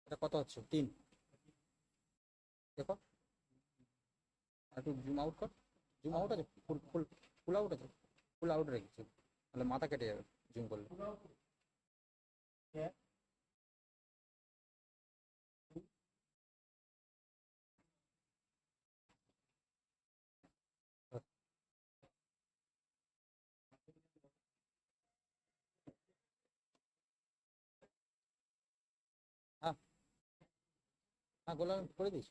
এটা কত হচ্ছে? 3। দেখো একটু জুম আউট কর। জুম আউট আছে? ফুল ফুল ফুল আউট আছে? ফুল আউট রেখেছি, তাহলে মাথা কেটে যাবে জুম করলে। হ্যাঁ হ্যাঁ, গোলা করে দিস।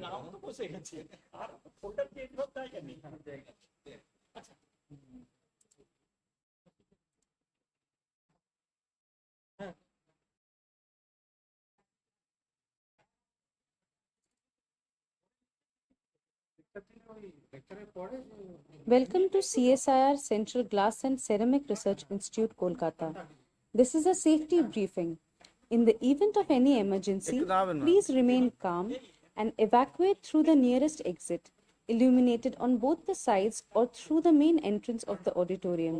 নাম তো বসে গেছে, আর ফোল্ডার দিয়ে ফেরত দেয় কেন? আচ্ছা, হ্যাঁ। Welcome to CSIR Central Glass and Ceramic Research Institute, Kolkata. This is a safety briefing. In the event of any emergency, please remain calm and evacuate through the nearest exit, illuminated on both the sides or through the main entrance of the auditorium.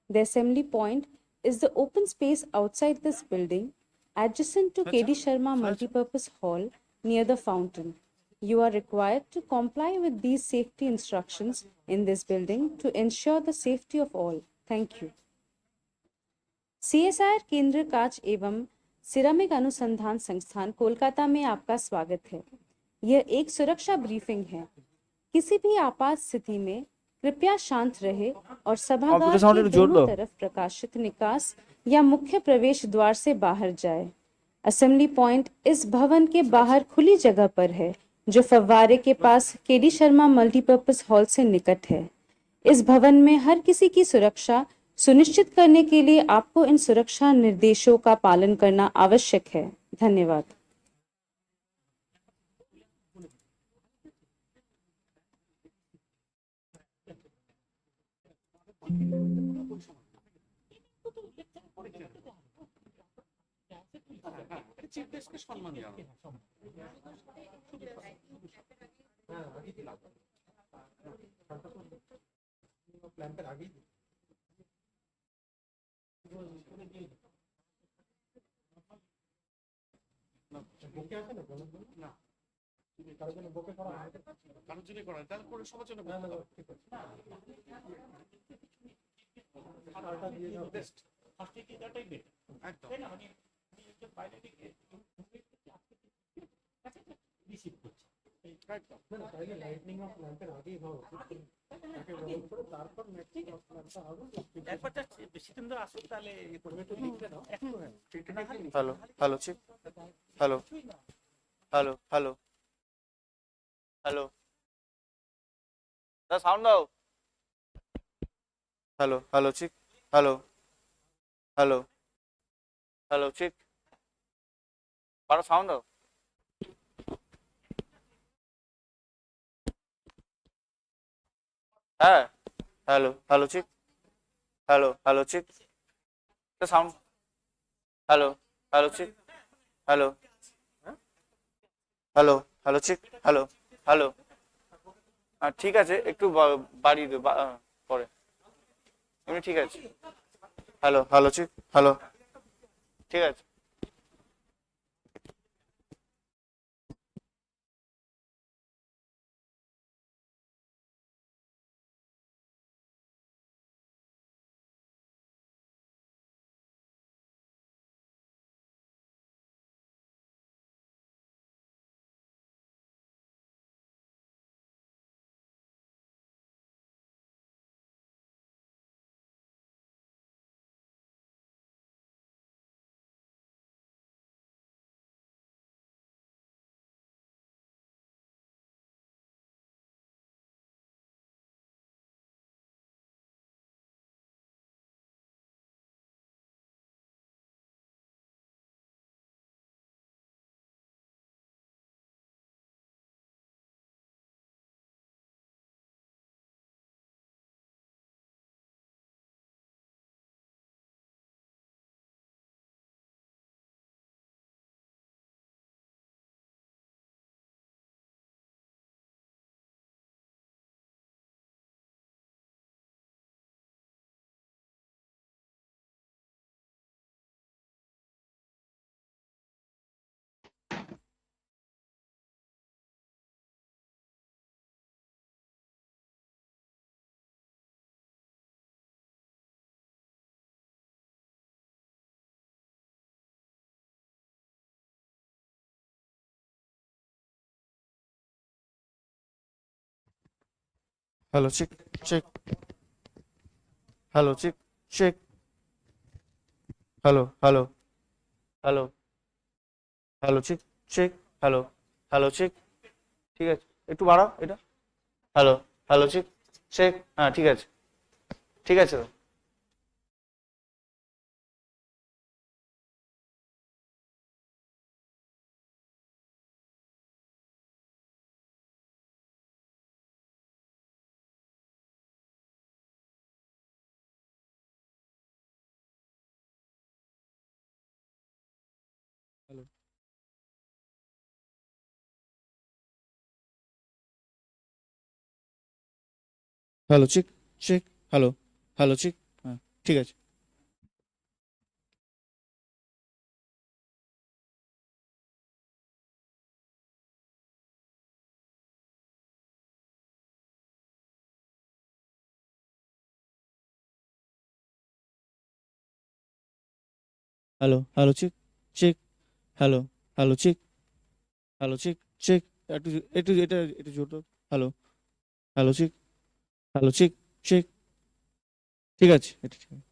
The assembly point is the open space outside this building, adjacent to KD Sharma Multipurpose Hall near the fountain. You are required to comply with these safety instructions in this building to ensure the safety of all. Thank you. CSIR केंद्र कांच एवं ceramic अनुसंधान संस्थान कोलकाता में आपका स्वागत है। यह एक सुरक्षा ब्रीफिंग है। किसी भी आपात स्थिति में कृपया शांत रहे और सभागार के दोनों तरफ प्रकाशित निकास या मुख्य प्रवेश द्वार से बाहर जाए। असेंबली पॉइंट इस भवन के बाहर खुली जगह पर है, जो फव्वारे के पास केडी शर्मा मल्टीपर्पज हॉल से निकट है। इस भवन में हर किसी की सुरक्षा सुनिश्चित करने के लिए आपको इन सुरक्षा निर्देशों का पालन करना आवश्यक है। धन्यवाद। চিফ গেস্টকে সম্মান জানানো। হ্যাঁ, আগে দিলাম প্ল্যানটার আগেই বুকে আছে না? না, কারোর জন্য বুকে করা হয়, কারোর জন্য করা হয়, তাহলে পরে সবার জন্য ঠিক আছে। খাতাটা দিয়ে দাও, বেস্ট ফার্স্টে কি এটাই বেট একদম, তাই না? মানে বাইরে থেকে রিসিভ করছে একদম না, তাহলে লাইটনিং অফ ল্যাম্পের আগেই হওয়া উচিত। তাকে বন্ধ করে তারপর নেক্সট ল্যাম্পটা হবে। একবারটা বেশিদিন আসুক, তাহলে এই করবে তো লিখতে দাও একটু। হ্যালো হ্যালো চিক, হ্যালো হ্যালো হ্যালো হ্যালো, দা সাউন্ড দাও। হ্যালো হ্যালো চিক, হ্যালো হ্যালো হ্যালো চিক, পারো সাউন্ড দাও। হ্যাঁ, হ্যালো হ্যালো চিক, হ্যালো হ্যালো চিক, দা সাউন্ড, হ্যালো হ্যালো চিক, হ্যালো হ্যালো হ্যালো চিক, হ্যালো হ্যালো। ঠিক আছে, একটু বাড়িয়ে দেবো পরে, এমনি ঠিক আছে। হ্যালো হ্যালো চিক, হ্যালো, ঠিক আছে। Hello, check, check. Hello, check, check. Hello, hello, hello, hello, check, check. Hello, hello, check. ঠিক আছে, একটু বাড়াও এটা। Hello, hello, check, check. হ্যাঁ, ঠিক আছে, ঠিক আছে। Hello, hello, check, check. Hello, hello, check. হ্যাঁ, ঠিক আছে। Hello, hello, check, check. Hello, hello, check, hello, check, check. একটু একটু এটা একটু জোর দাও। Hello, hello, check, hello, check, check. ঠিক আছে, এটা ঠিক আছে।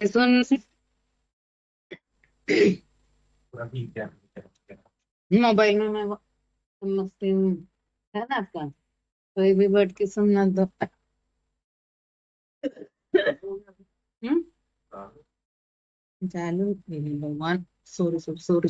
This one, मोबाइल में मैं मस्ती है ना आपका, कोई भी बैठ के सुनना दो। हम्म, चालू हे भगवान, सॉरी सॉरी सॉरी।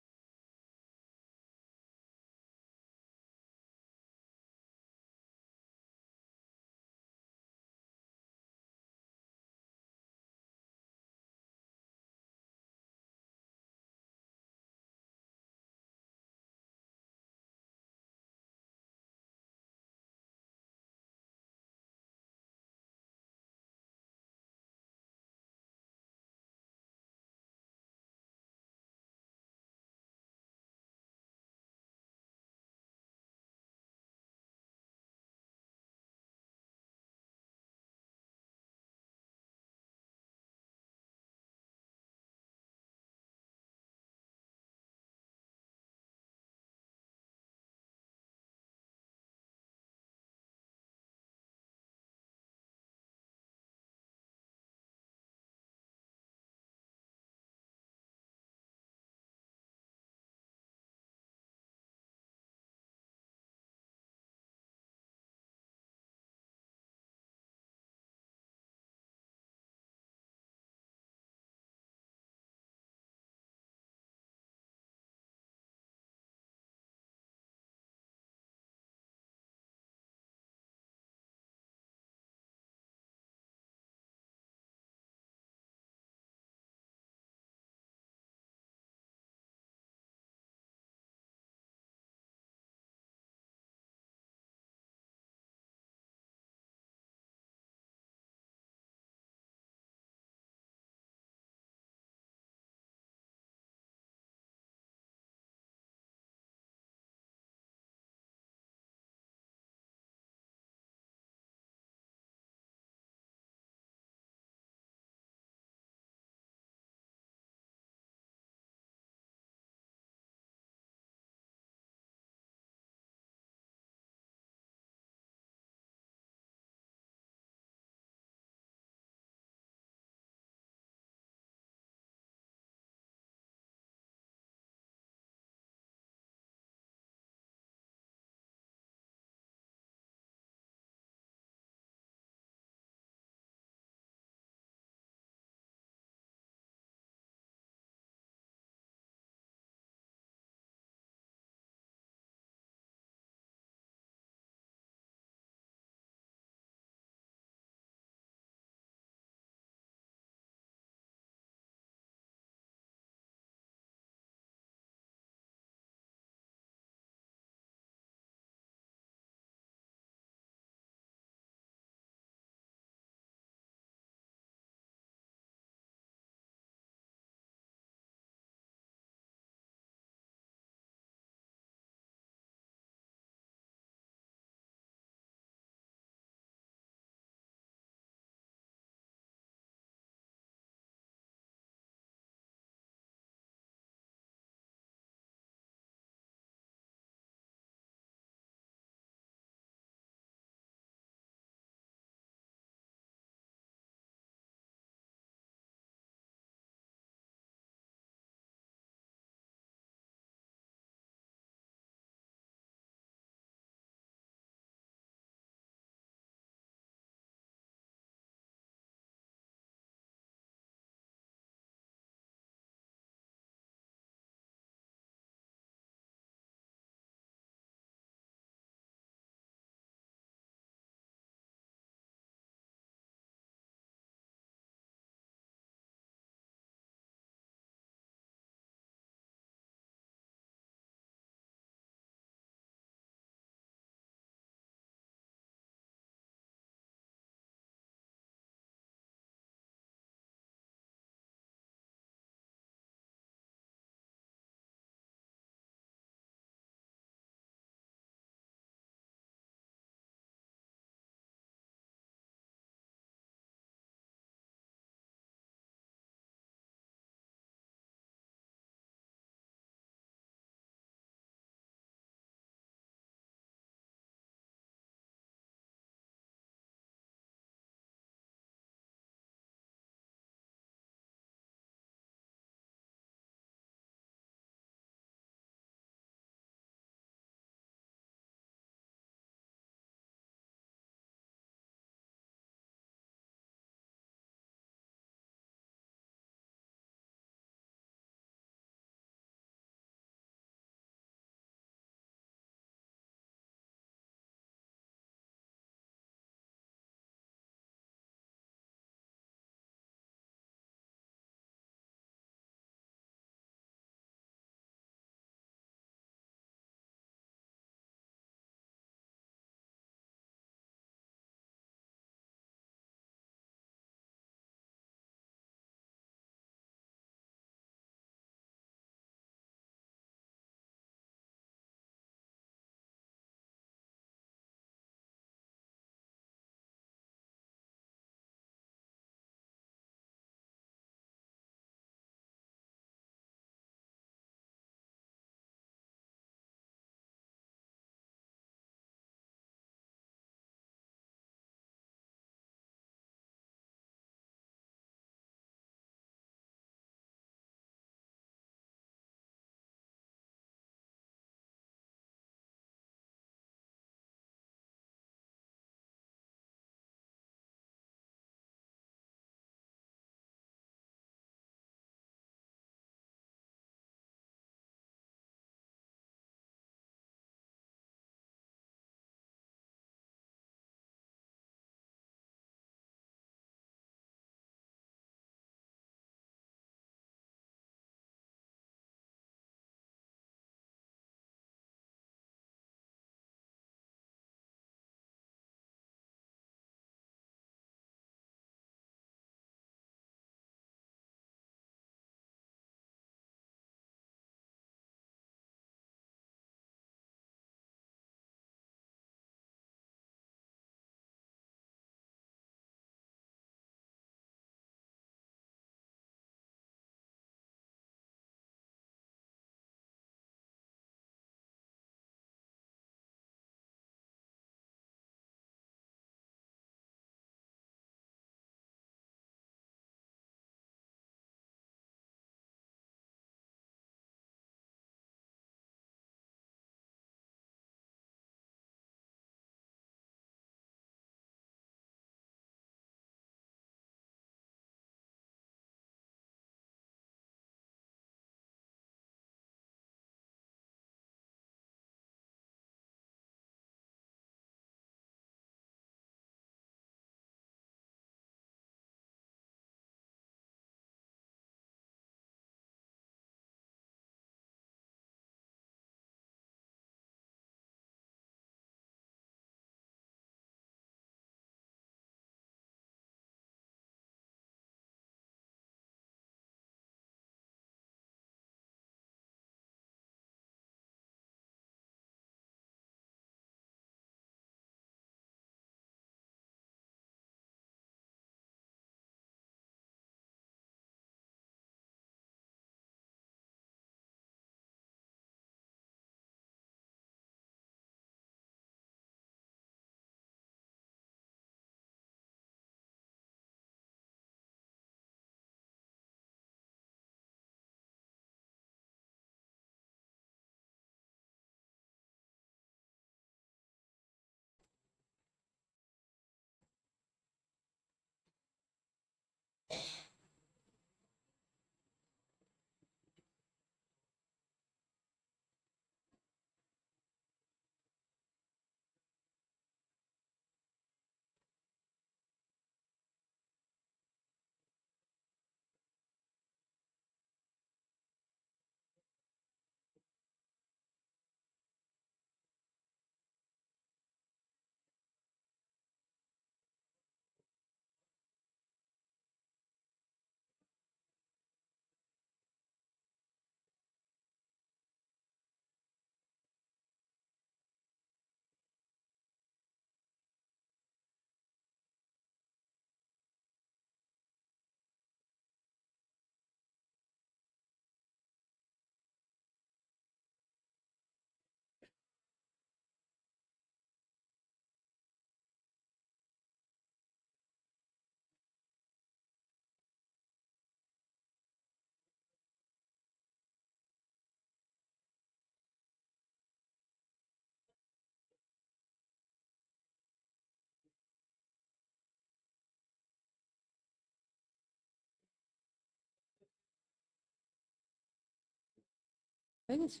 হয়ে গেছে?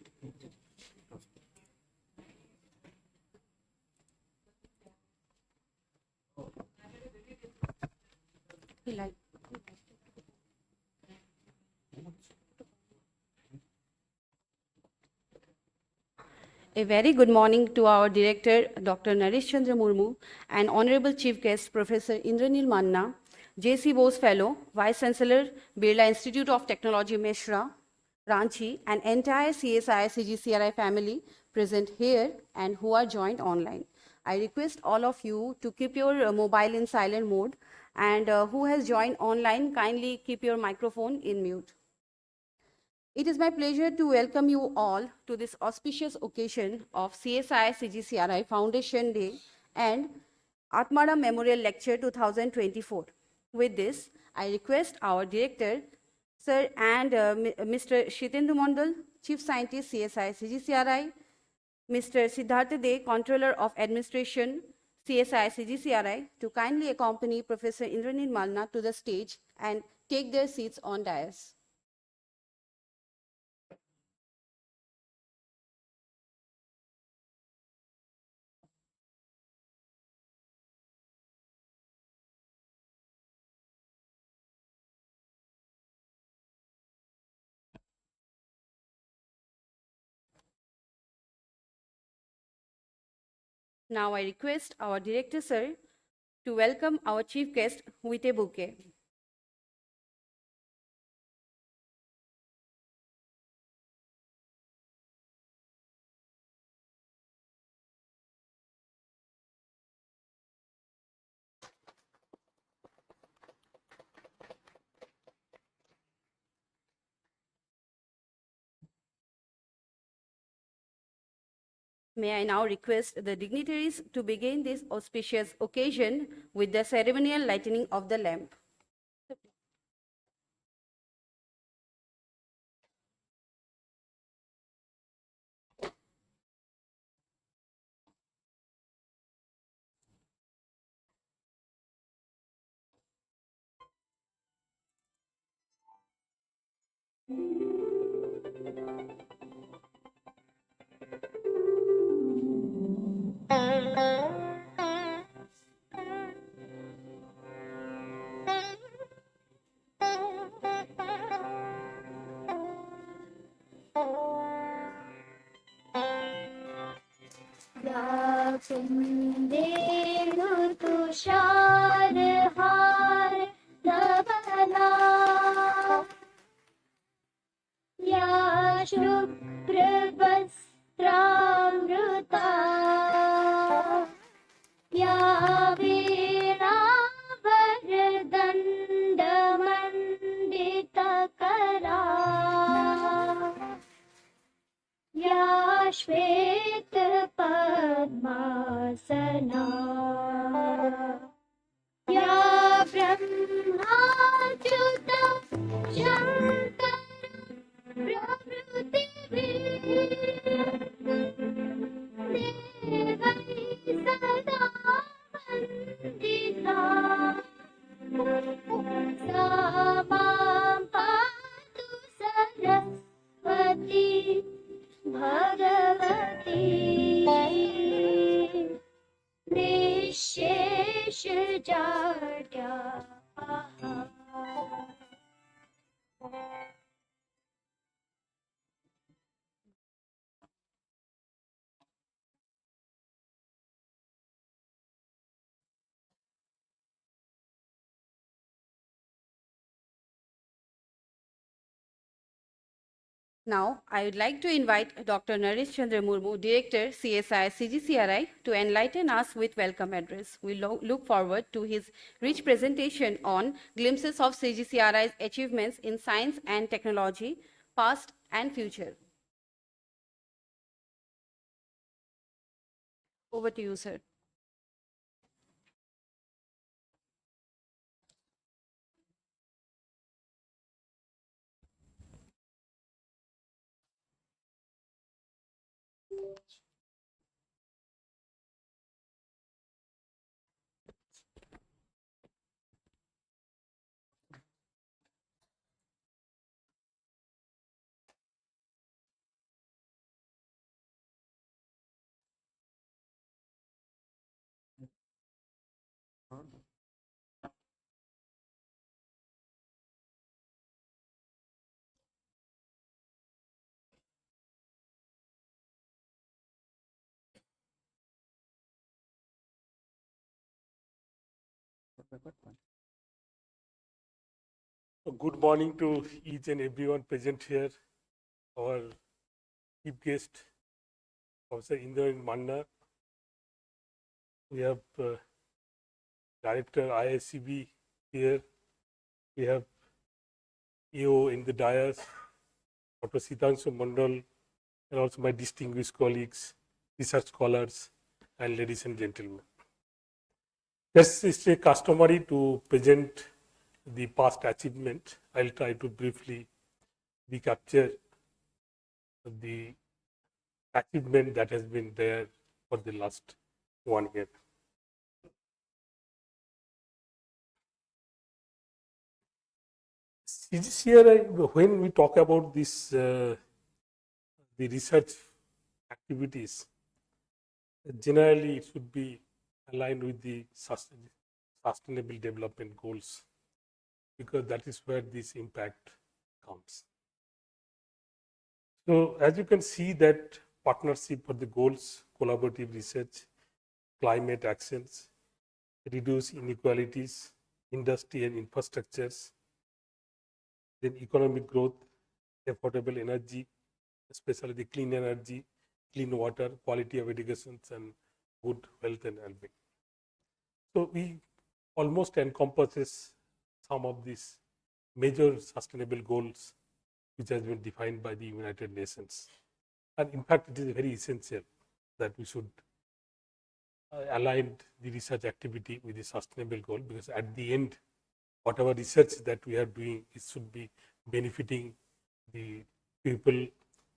A very good morning to our director, Dr. Naresh Chandra Murmu, and honorable chief guest, Professor Indranil Manna, J.C. Bose Fellow, Vice Chancellor, Birla Institute of Technology, Meshra, Ranchi, and entire CSIR-CGCRI family present here and who are joined online. I request all of you to keep your mobile in silent mode, and who has joined online, kindly keep your microphone in mute. It is my pleasure to welcome you all to this auspicious occasion of CSIR-CGCRI Foundation Day and Atma Memorial Lecture 2024. With this, I request our director, Sir and Mr. Shitendu Mondal, Chief Scientist, CSIR-CGCRI, Mr. Siddhartha De, Controller of Administration, CSIR-CGCRI, to kindly accompany Professor Indranil Malna to the stage and take their seats on dais. Now I request our director, sir, to welcome our chief guest with a bouquet. May I now request the dignitaries to begin this auspicious occasion with the ceremonial lighting of the lamp. कुन्देन्दु तुषारहार धवला या शुभ्रवस्त्रामृता या वीणाभरदण्डमण्डितकरा या श्वेतपद्मासना या ब्रह्माच्युत शङ्कर प्रभृतिभिः देवैः सदा वन्दिता सा मां पातु Saraswati Bhagwati निःशेषजाड्यापहा। Now, I would like to invite Dr. Naresh Chandra Murmu, Director, CSIR-CGCRI, to enlighten us with welcome address. We look forward to his rich presentation on glimpses of CGCRI's achievements in science and technology, past and future. Over to you, sir. Good morning to each and everyone present here. Our chief guest, Professor Indra Manna. We have Director IICB here. We have EO in the dais, Dr. Sitanshu Mandal, and also my distinguished colleagues, research scholars, and ladies and gentlemen. This is customary to present the past achievement. I'll try to briefly recapture the achievement that has been there for the last 1 year. CGCRI, when we talk about this, the research activities, generally it should be aligned with the sustainable development goals, because that is where this impact comes. So as you can see that partnership for the goals, collaborative research, climate actions, reduce inequalities, industry and infrastructures, then economic growth, affordable energy, especially the clean energy, clean water, quality of education, and good health and well-being. So we almost encompasses some of these major sustainable goals which has been defined by the United Nations. And in fact, it is very essential that we should align the research activity with the sustainable goal, because at the end, whatever research that we are doing, it should be benefiting the people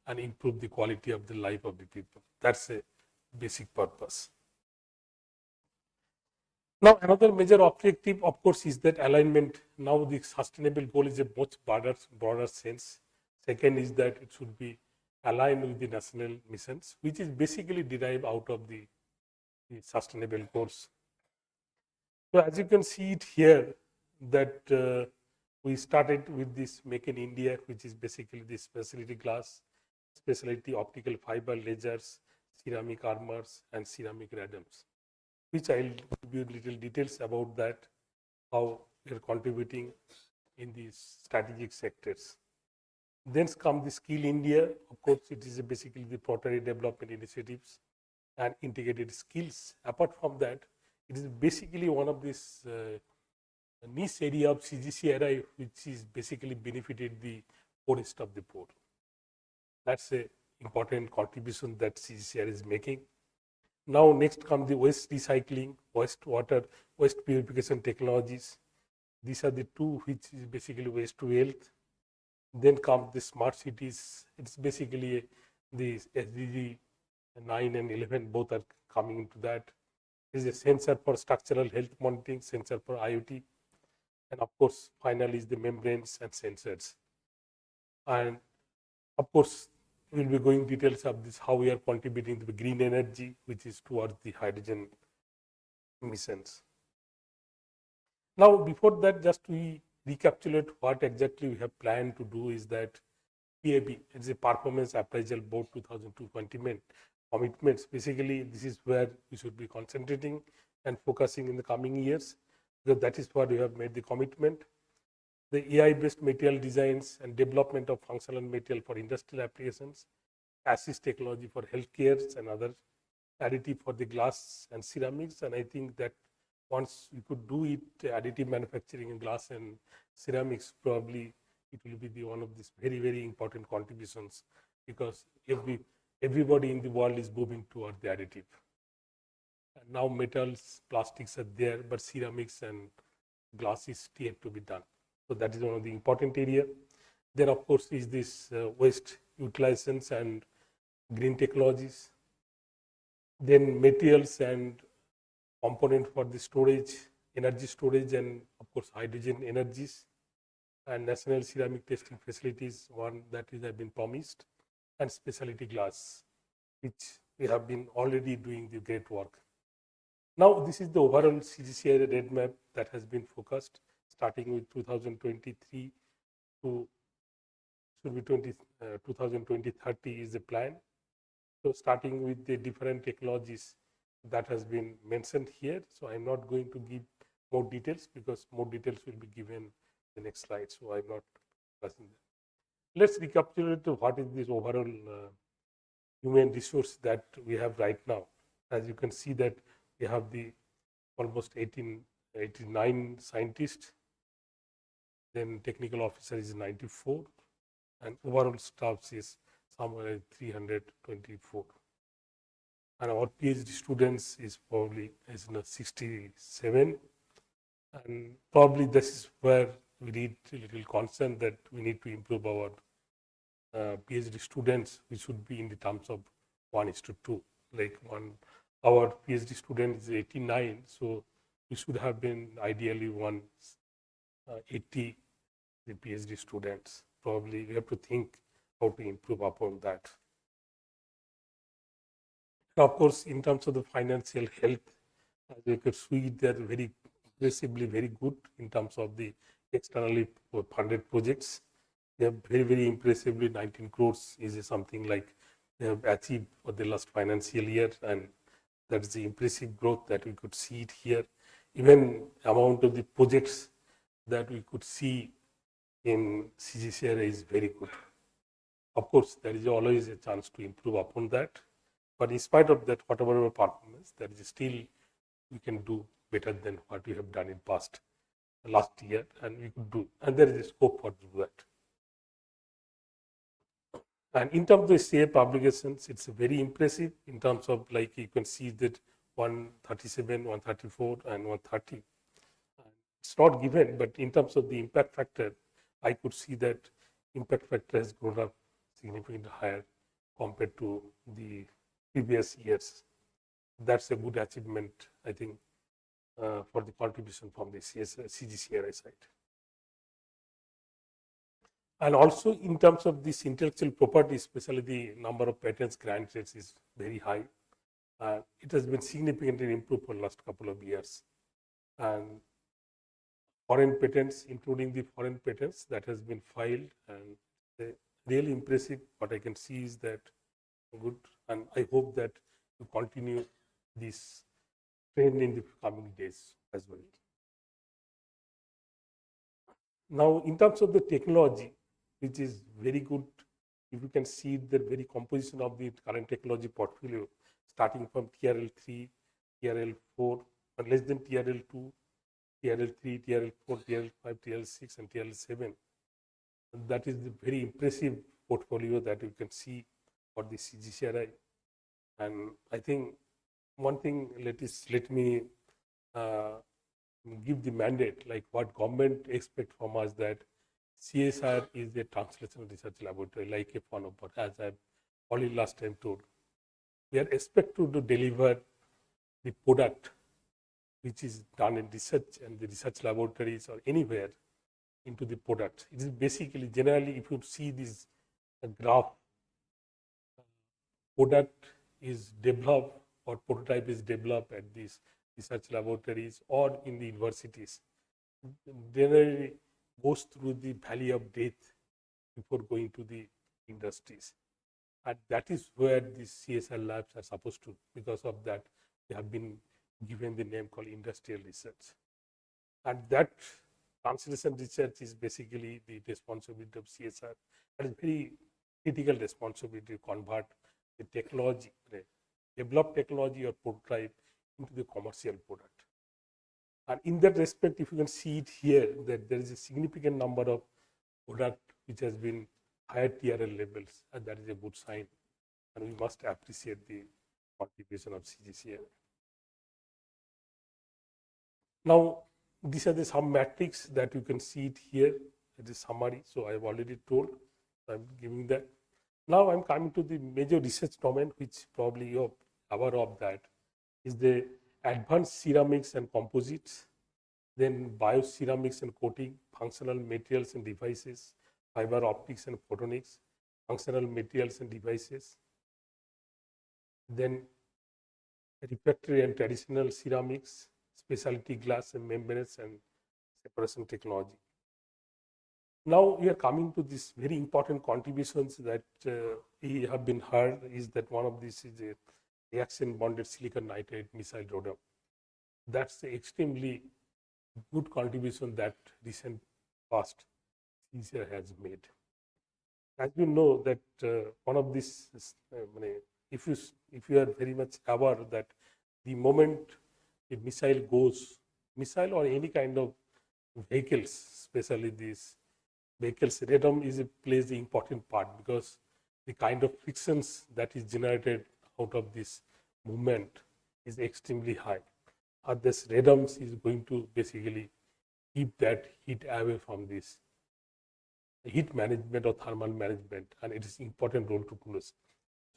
and improve the quality of the life of the people. That's a basic purpose. Now, another major objective, of course, is that alignment. Now, the sustainable goal is a much broader sense. Second is that it should be aligned with the national missions, which is basically derived out of the sustainable goals. So, as you can see it here, that we started with this Make in India, which is basically this specialty glass, specialty optical fiber lasers, ceramic armors, and ceramic radams, which I'll give you little details about that, how we are contributing in these strategic sectors. Then come the Skill India. Of course, it is basically the pottery development initiatives and integrated skills. Apart from that, it is basically one of these niche area of CGCRI, which is basically benefited the poorest of the poor. That's a important contribution that CGCRI is making. Now, next comes the waste recycling, wastewater, waste purification technologies. These are the two which is basically waste to wealth. Then comes the smart cities. It's basically the SDG 9 and 11, both are coming into that. There is a sensor for structural health monitoring, sensor for IoT. And of course, finally is the membranes and sensors. And of course, we will be going details of this, how we are contributing to the green energy, which is towards the hydrogen missions. Now, before that, just we recapitulate what exactly we have planned to do is that PAB, it's a Performance Appraisal Board 2002 commitments. Basically, this is where we should be concentrating and focusing in the coming years, because that is what we have made the commitment. The AI-based material designs and development of functional material for industrial applications, assist technology for healthcare and other additive for the glass and ceramics. And I think that once we could do it, additive manufacturing in glass and ceramics, probably it will be one of these very, very important contributions, because everybody in the world is moving toward the additive. And now metals, plastics are there, but ceramics and glass is yet to be done. So that is one of the important area. Then of course is this waste utilizations and green technologies. Then materials and component for the storage, energy storage, and of course hydrogen energies. And national ceramic testing facilities, one that is have been promised, and specialty glass, which we have been already doing the great work. Now this is the overall CGCRI roadmap that has been focused, starting with 2023 to should be 2030 is the plan. So starting with the different technologies that has been mentioned here. So I'm not going to give more details because more details will be given in the next slide. So I'm not discussing that. Let's recapitulate what is this overall human resource that we have right now. As you can see that we have the almost 89 scientists, then technical officer is 94, and overall staff is somewhere at 324. And our PhD students is probably 67, and probably this is where we need a little concern that we need to improve our PhD students, which should be in the terms of 1:2. Like our PhD student is 89, so we should have been ideally 180 the PhD students. Probably we have to think how to improve upon that. Of course, in terms of the financial health, as you could see, they are very aggressively very good in terms of the externally funded projects. They have very impressively 19 crores is something like they have achieved for the last financial year, and that is the impressive growth that we could see it here. Even amount of the projects that we could see in CGCRI is very good. Of course, there is always a chance to improve upon that. But in spite of that, whatever our performance, there is still we can do better than what we have done in last year, and we could do, and there is a scope for do that. And in terms of the CA publications, it's very impressive in terms of, like, you can see that 137, 134, and 130. It's not given, but in terms of the impact factor, I could see that impact factor has grown up significantly higher compared to the previous years. That's a good achievement, I think, for the contribution from the CGCRI side. And also in terms of this intellectual property, especially the number of patents granted is very high. It has been significantly improved for the last couple of years. And foreign patents, including the foreign patents that has been filed, and really impressive. What I can see is that good, and I hope that to continue this trend in the coming days as well. Now, in terms of the technology, which is very good, if you can see the very composition of the current technology portfolio, starting from TRL3, TRL4, and less than TRL2, TRL3, TRL4, TRL5, TRL6, and TRL7. That is the very impressive portfolio that you can see for the CGCRI. And I think one thing, let me give the mandate, like what government expect from us, that CSIR is a translational research laboratory, like a one of, as I've already last time told. We are expected to deliver the product which is done in research and the research laboratories or anywhere into the product. It is basically, generally, if you see this graph, product is developed or prototype is developed at these research laboratories or in the universities. Generally goes through the valley of death before going to the industries. And that is where these CSR labs are supposed to, because of that, they have been given the name called industrial research. And that translation research is basically the responsibility of CSR. That is very critical responsibility to convert the technology, develop technology or prototype into the commercial product. And in that respect, if you can see it here, that there is a significant number of product which has been higher TRL levels, and that is a good sign. And we must appreciate the contribution of CGCRI. Now, these are the some metrics that you can see it here. It is summary, so I have already told. So I'm giving that. Now I'm coming to the major research domain, which probably you're aware of, that is the advanced ceramics and composites, then bioceramics and coating, functional materials and devices, fiber optics and photonics, functional materials and devices, then refractory and traditional ceramics, specialty glass and membranes, and separation technology. Now we are coming to this very important contributions that we have been heard, is that one of these is a reaction bonded silicon nitride missile rhodium. That's extremely good contribution that recent past CSIR has made. As you know that one of these, if you are very much aware that the moment a missile goes, missile or any kind of vehicles, especially these vehicles, radome plays the important part, because the kind of frictions that is generated out of this movement is extremely high. This radome is going to basically keep that heat away from this heat management or thermal management, and it is important role to play.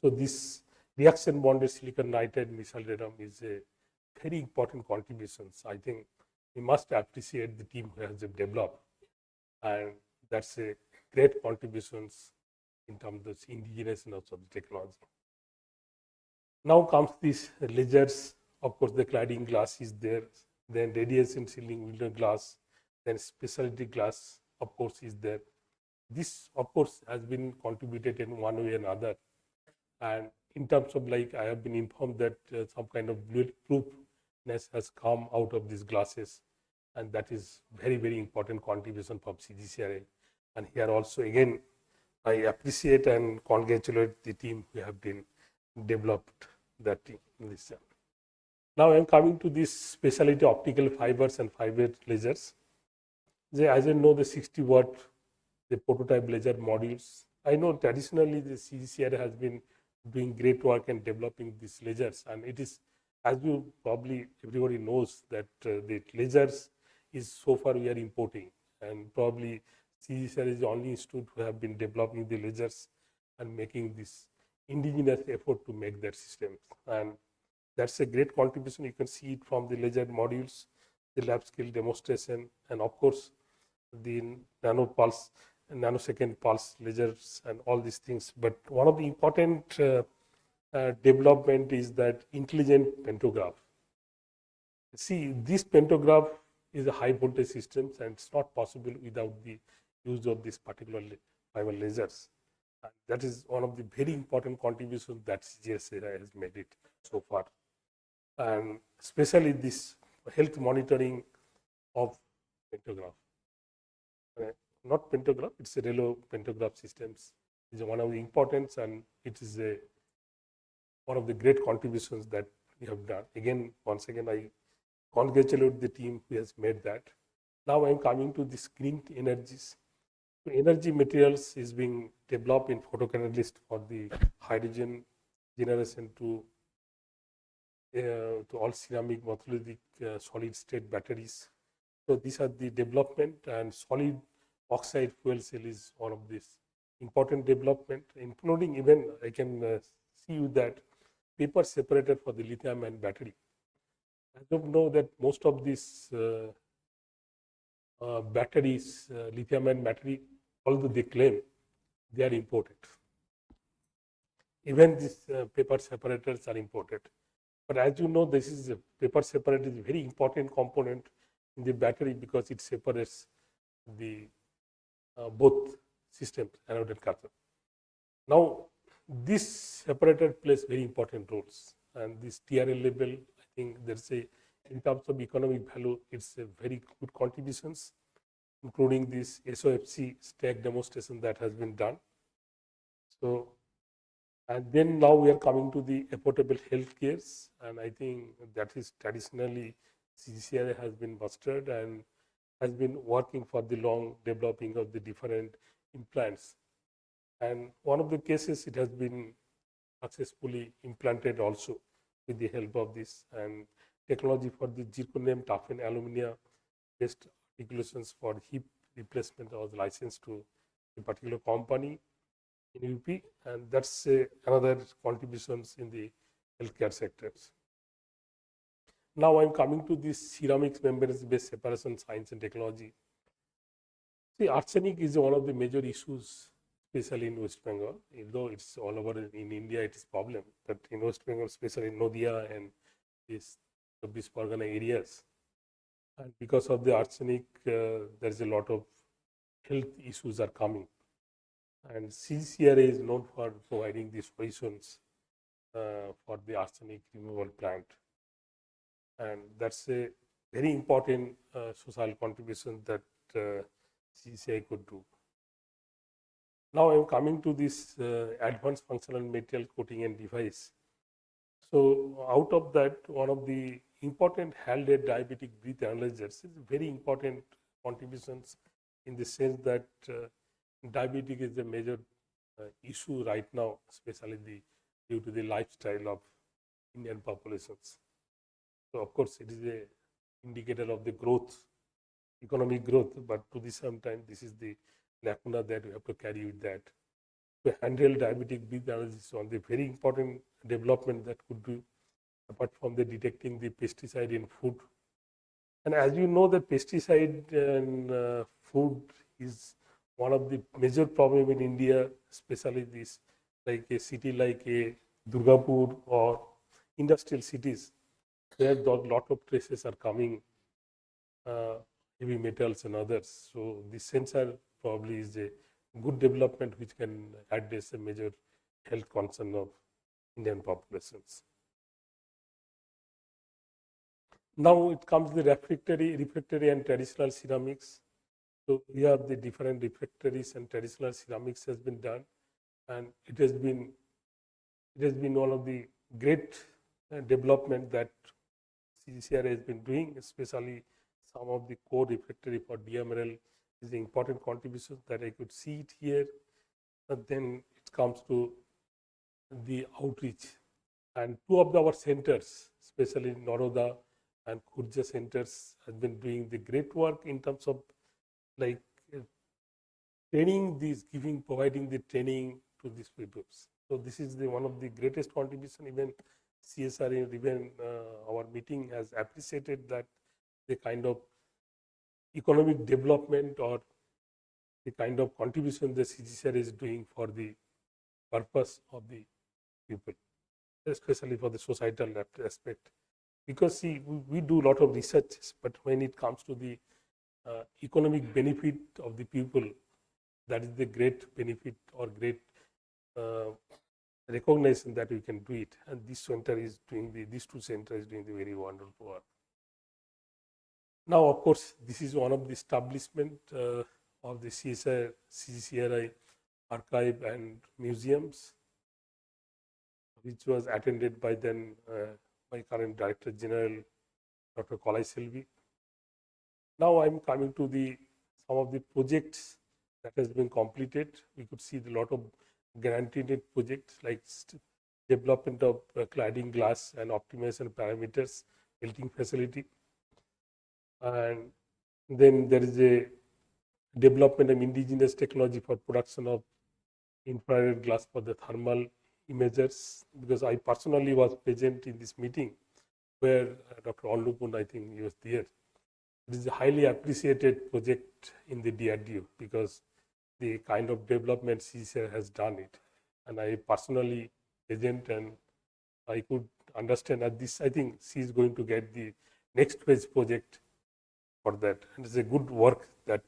So this reaction bonded silicon nitride missile radome is a very important contributions. I think we must appreciate the team who has developed, and that's a great contributions in terms of indigenous of the technology. Now comes these lasers. Of course, the cladding glass is there, then radiation shielding window glass, then specialty glass, of course, is there. This, of course, has been contributed in one way or another. And in terms of, like, I have been informed that some kind of bulletproofness has come out of these glasses, and that is very, very important contribution from CGCRI. And here also, again, I appreciate and congratulate the team who have been developed that team. Now I am coming to this specialty optical fibers and fiber lasers. As I know, the 60-watt the prototype laser modules. I know traditionally the CSIR has been doing great work in developing these lasers, and it is, as you probably everybody knows, that the lasers is so far we are importing, and probably CSIR is the only institute who have been developing the lasers and making this indigenous effort to make their systems, and that's a great contribution. You can see it from the laser modules, the lab scale demonstration, and of course the nanosecond pulse lasers and all these things. But one of the important development is that intelligent pantograph. See, this pantograph is a high voltage system, and it's not possible without the use of this particular fiber lasers. And that is one of the very important contributions that CSIR has made it so far. And especially this health monitoring of pantograph. Not pantograph, it's a relo pantograph systems. Is one of the importance, and it is one of the great contributions that we have done. Again, once again, I congratulate the team who has made that. Now I am coming to this green energies. So energy materials is being developed in photocatalyst for the hydrogen generation to all ceramic monolithic solid state batteries. So these are the development, and solid oxide fuel cell is one of this important development, including even I can see you that paper separator for the lithium ion battery. I don't know that most of these batteries, lithium ion battery, although they claim they are imported. Even these paper separators are imported. But as you know, this is a paper separator is a very important component in the battery, because it separates the both systems, anode and cathode. Now, this separator plays very important roles, and this TRL label, I think there's a, in terms of economic value, it's a very good contributions, including this SOFC stack demonstration that has been done. So, and then now we are coming to the affordable healthcare, and I think that is traditionally CSIR has been busted and has been working for the long developing of the different implants. And one of the cases, it has been successfully implanted also with the help of this, and technology for the zirconium toughened alumina based articulations for hip replacement was licensed to a particular company in UP, and that's another contributions in the healthcare sectors. Now I'm coming to this ceramics membranes based separation science and technology. See, arsenic is one of the major issues, especially in West Bengal. Though it's all over in India, it is problem, but in West Bengal, especially in Nadia and this Pargana areas, and because of the arsenic, there's a lot of health issues are coming. And CSIR is known for providing these solutions for the arsenic removal plant. And that's a very important social contribution that CCI could do. Now I am coming to this advanced functional material coating and device. So out of that, one of the important HALDed diabetic breath analyzers is very important contributions in the sense that diabetic is a major issue right now, especially due to the lifestyle of Indian populations. So of course, it is a indicator of the growth, economic growth, but to the same time, this is the lacuna that we have to carry with that. To handle diabetic breath analysis is one of the very important development that could do, apart from the detecting the pesticide in food. And as you know, the pesticide in food is one of the major problem in India, especially this, like a city like a Durgapur or industrial cities, where a lot of traces are coming, heavy metals and others. So this sensor probably is a good development which can address a major health concern of Indian populations. Now it comes the refractory and traditional ceramics. So we have the different refractories and traditional ceramics has been done, and it has been one of the great development that CGCRI has been doing, especially some of the core refractory for DMRL is the important contribution that I could see it here. But then it comes to the outreach, and two of our centers, especially Naroda and Khurja centers, has been doing the great work in terms of like training these, providing the training to these people. So this is the one of the greatest contribution. Even CSR, even our meeting has appreciated that the kind of economic development or the kind of contribution the CGCR is doing for the purpose of the people, especially for the societal aspect. Because see, we do a lot of research, but when it comes to the economic benefit of the people, that is the great benefit or great recognition that we can do it. And this center is doing these two centers is doing the very wonderful work. Now, of course, this is one of the establishment of the CSIR-CGCRI archive and museums, which was attended by then my current Director General, Dr. Kalai Selvi. Now I'm coming to some of the projects that has been completed. We could see a lot of granted projects like development of cladding glass and optimization parameters, building facility. And then there is a development of indigenous technology for production of infrared glass for the thermal imagers, because I personally was present in this meeting where Dr. Onlupun, I think he was there. It is a highly appreciated project in the DRDO because the kind of development CSIR has done it. And I personally present and I could understand that this, I think she is going to get the next phase project for that. And it's a good work that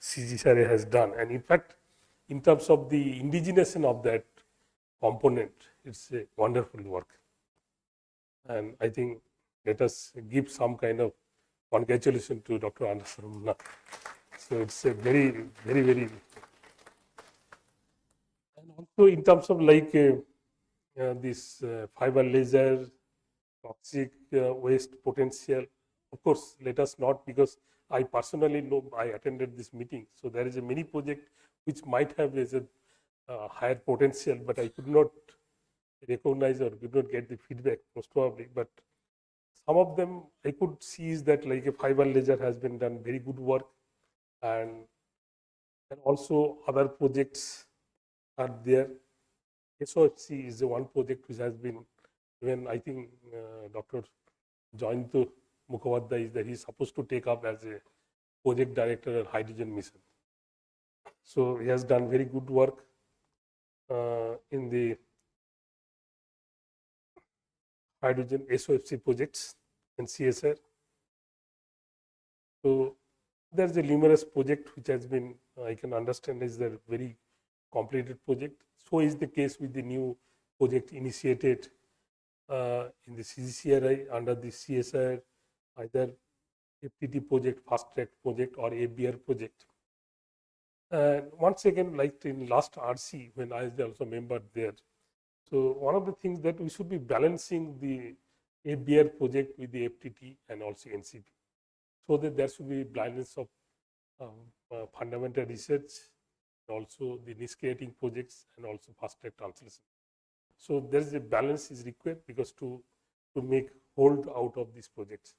CGCRI has done. And in fact, in terms of the indigenization of that component, it's a wonderful work. And I think let us give some kind of congratulations to Dr. Anderson. So it's a very, very, very. And also in terms of like this fiber laser, toxic waste potential, of course, let us not, because I personally know, I attended this meeting. So there is a mini project which might have a higher potential, but I could not recognize or could not get the feedback most probably. But some of them I could see is that like a fiber laser has been done very good work, and also other projects are there. SOFC is the one project which has been, even I think Dr. Jayanto Mukhopadhyay is that he's supposed to take up as a project director at hydrogen mission. So he has done very good work in the hydrogen SOFC projects and CSR. So there's a numerous project which has been, I can understand is a very completed project. So is the case with the new project initiated in the CGCRI under the CSIR, either FTT project, fast track project, or ABR project. And once again, like in last RC, when I was also member there, so one of the things that we should be balancing the ABR project with the FTT and also NCP, so that there should be balance of fundamental research, also the niche creating projects, and also fast track translation. So there is a balance is required because to make hold out of these projects.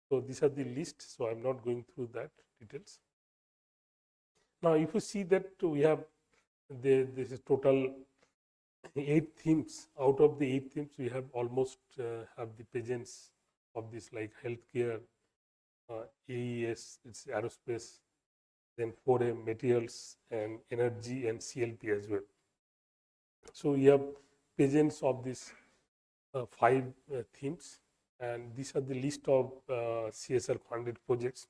So these are the list. So I'm not going through that details. Now, if you see that we have this is total 8 themes. Out of the 8 themes, we have almost have the presence of this like healthcare, AES, it's aerospace, then 4M materials and energy and CLP as well. So we have presence of these 5 themes, and these are the list of CSR funded projects.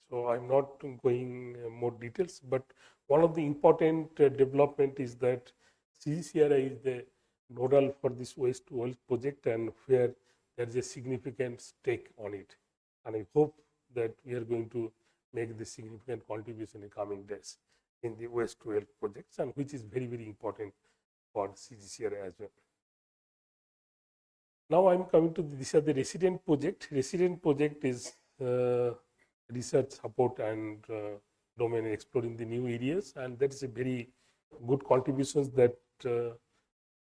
So I'm not going more details, but one of the important development is that CGCRI is the nodal for this waste to wealth project, and where there is a significant stake on it. And I hope that we are going to make the significant contribution in coming days in the waste to wealth projects, and which is very, very important for CGCRI as well. Now I'm coming to this are the resident project. Resident project is research support and domain exploring the new areas, and that is a very good contributions that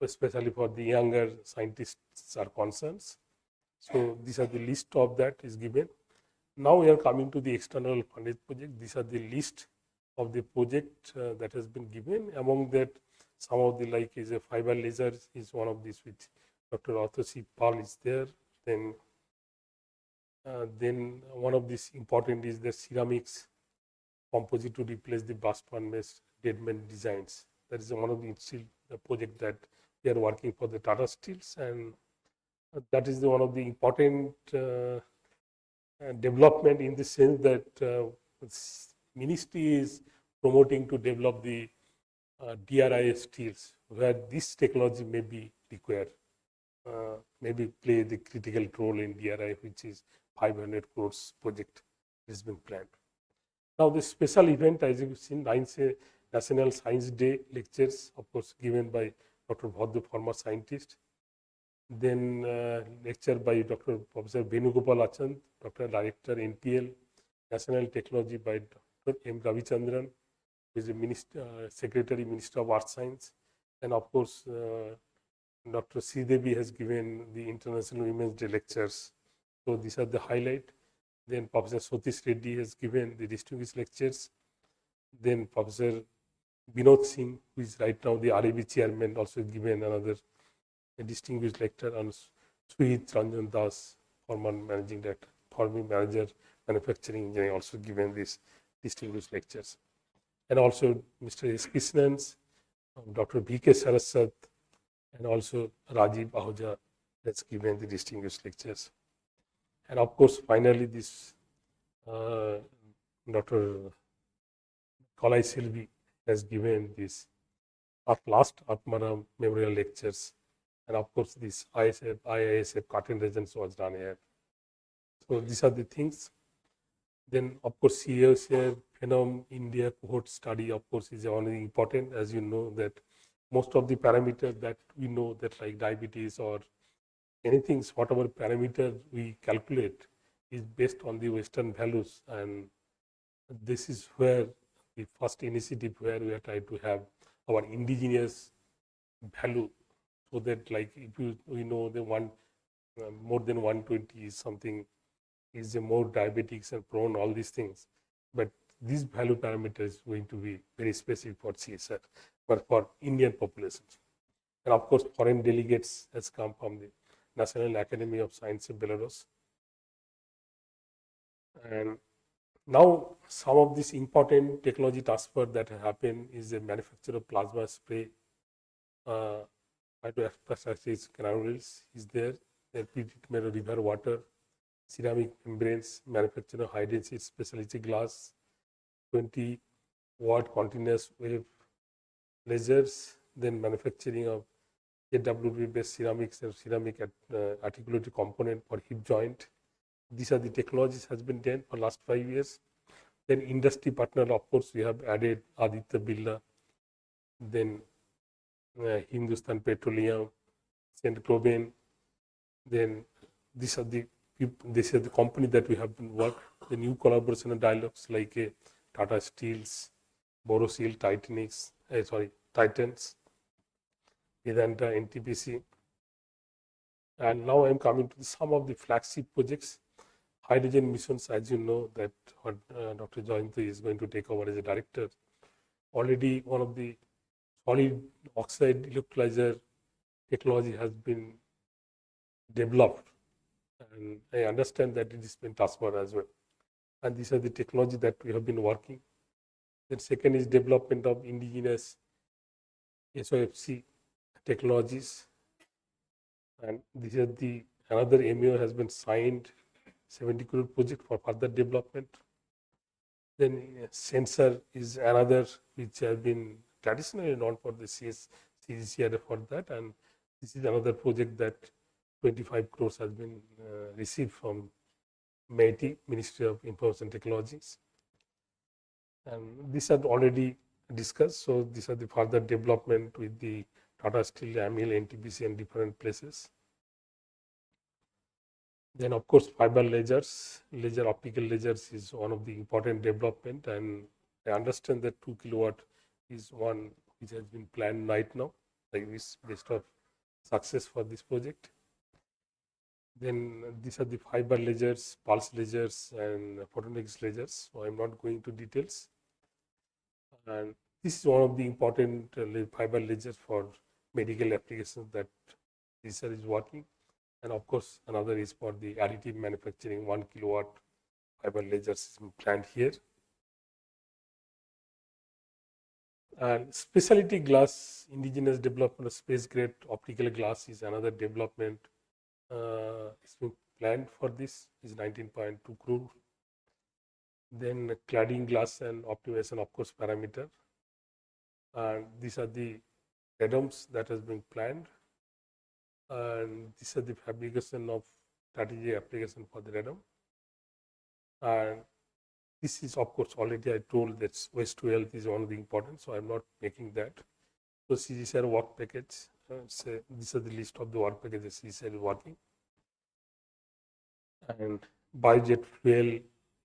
especially for the younger scientists are concerned. So these are the list of that is given. Now we are coming to the external funded project. These are the list of the project that has been given. Among that, some of the like is a fiber laser is one of these which Dr. Atoshi Pal is there. Then one of these important is the ceramics composite to replace the blast furnace deadman designs. That is one of the project that we are working for the Tata Steels, and that is one of the important development in the sense that ministry is promoting to develop the DRI steels where this technology may be required, maybe play the critical role in DRI, which is 500 crores project has been planned. Now the special event, as you've seen, National Science Day lectures, of course, given by Dr. Bhadra, former scientist. Then lecture by Dr. Professor Venugopal Achand, Dr. Director NPL, National Technology by Dr. M. Ravichandran, who is a Secretary, Minister of Art Science. And of course, Dr. Sridevi has given the International Women's Day lectures. So these are the highlight. Then Professor Satish Reddy has given the distinguished lectures. Then Professor Binod Singh, who is right now the RAB chairman, also given another distinguished lecture on Suhit Ranjan Das, former managing director, former manager, manufacturing engineering, also given these distinguished lectures. And also Mr. S. Krishnans, Dr. B.K. Saraswat, and also Rajiv Ahuja has given the distinguished lectures. And of course, finally, this Dr. Kalai Selvi has given this last Atma memorial lectures. And of course, this IISF curtain regents was done here. So these are the things. Then, of course, CSIR Phenom India cohort study, of course, is only important. As you know, that most of the parameters that we know that like diabetes or anything, whatever parameter we calculate is based on the Western values, and this is where the first initiative where we are trying to have our indigenous value, so that like if we know the more than 120 is something is a more diabetics and prone all these things, but this value parameter is going to be very specific for CSR, but for Indian populations. And of course, foreign delegates has come from the National Academy of Science of Belarus. And now some of this important technology transfer that happen is the manufacture of plasma spray. Hydroasparagus granules is there. Then pre-treatment of river water, ceramic membranes, manufacture of high density specialty glass, 20-watt continuous wave lasers, then manufacturing of AWP based ceramics and ceramic articulated component for hip joint, These are the technologies has been done for last 5 years. Then industry partner, of course, we have added Aditya Birla, then Hindustan Petroleum, Saint Gobain. Then these are the company that we have been work. The new collaboration and dialogues like Tata Steels, Borosil, Titans, Vedanta, NTPC. And now I'm coming to some of the flagship projects. Hydrogen missions, as you know, that Dr. Jayanti is going to take over as a director. Already one of the solid oxide electrolyzer technology has been developed, and I understand that it is been transferred as well. And these are the technology that we have been working. Then second is development of indigenous SOFC technologies, and these are the another MOU has been signed, 70 crore project for further development. Then sensor is another which has been traditionally known for the CSIR-CGCRI for that, and this is another project that 25 crores has been received from MIT, Ministry of Information Technologies. And these are already discussed, so these are the further development with the Tata Steel, AMIL, NTPC and different places. Then of course fiber lasers, optical lasers is one of the important development, and I understand that 2 kilowatt is one which has been planned right now, like this based on success for this project. Then these are the fiber lasers, pulse lasers and photonics lasers, so I'm not going to details. And this is one of the important fiber lasers for medical applications that CSIR is working. And of course, another is for the additive manufacturing, 1 kilowatt fiber lasers is planned here. And specialty glass, indigenous development of space grade optical glass is another development. It's been planned for this, is 19.2 crore. Then cladding glass and optimization, of course, parameter. And these are the radomes that has been planned. And these are the fabrication of strategy application for the radome. And this is, of course, already I told that waste to health is one of the important, so I'm not making that. So CSIR work package, these are the list of the work packages CSIR is working. And biojet fuel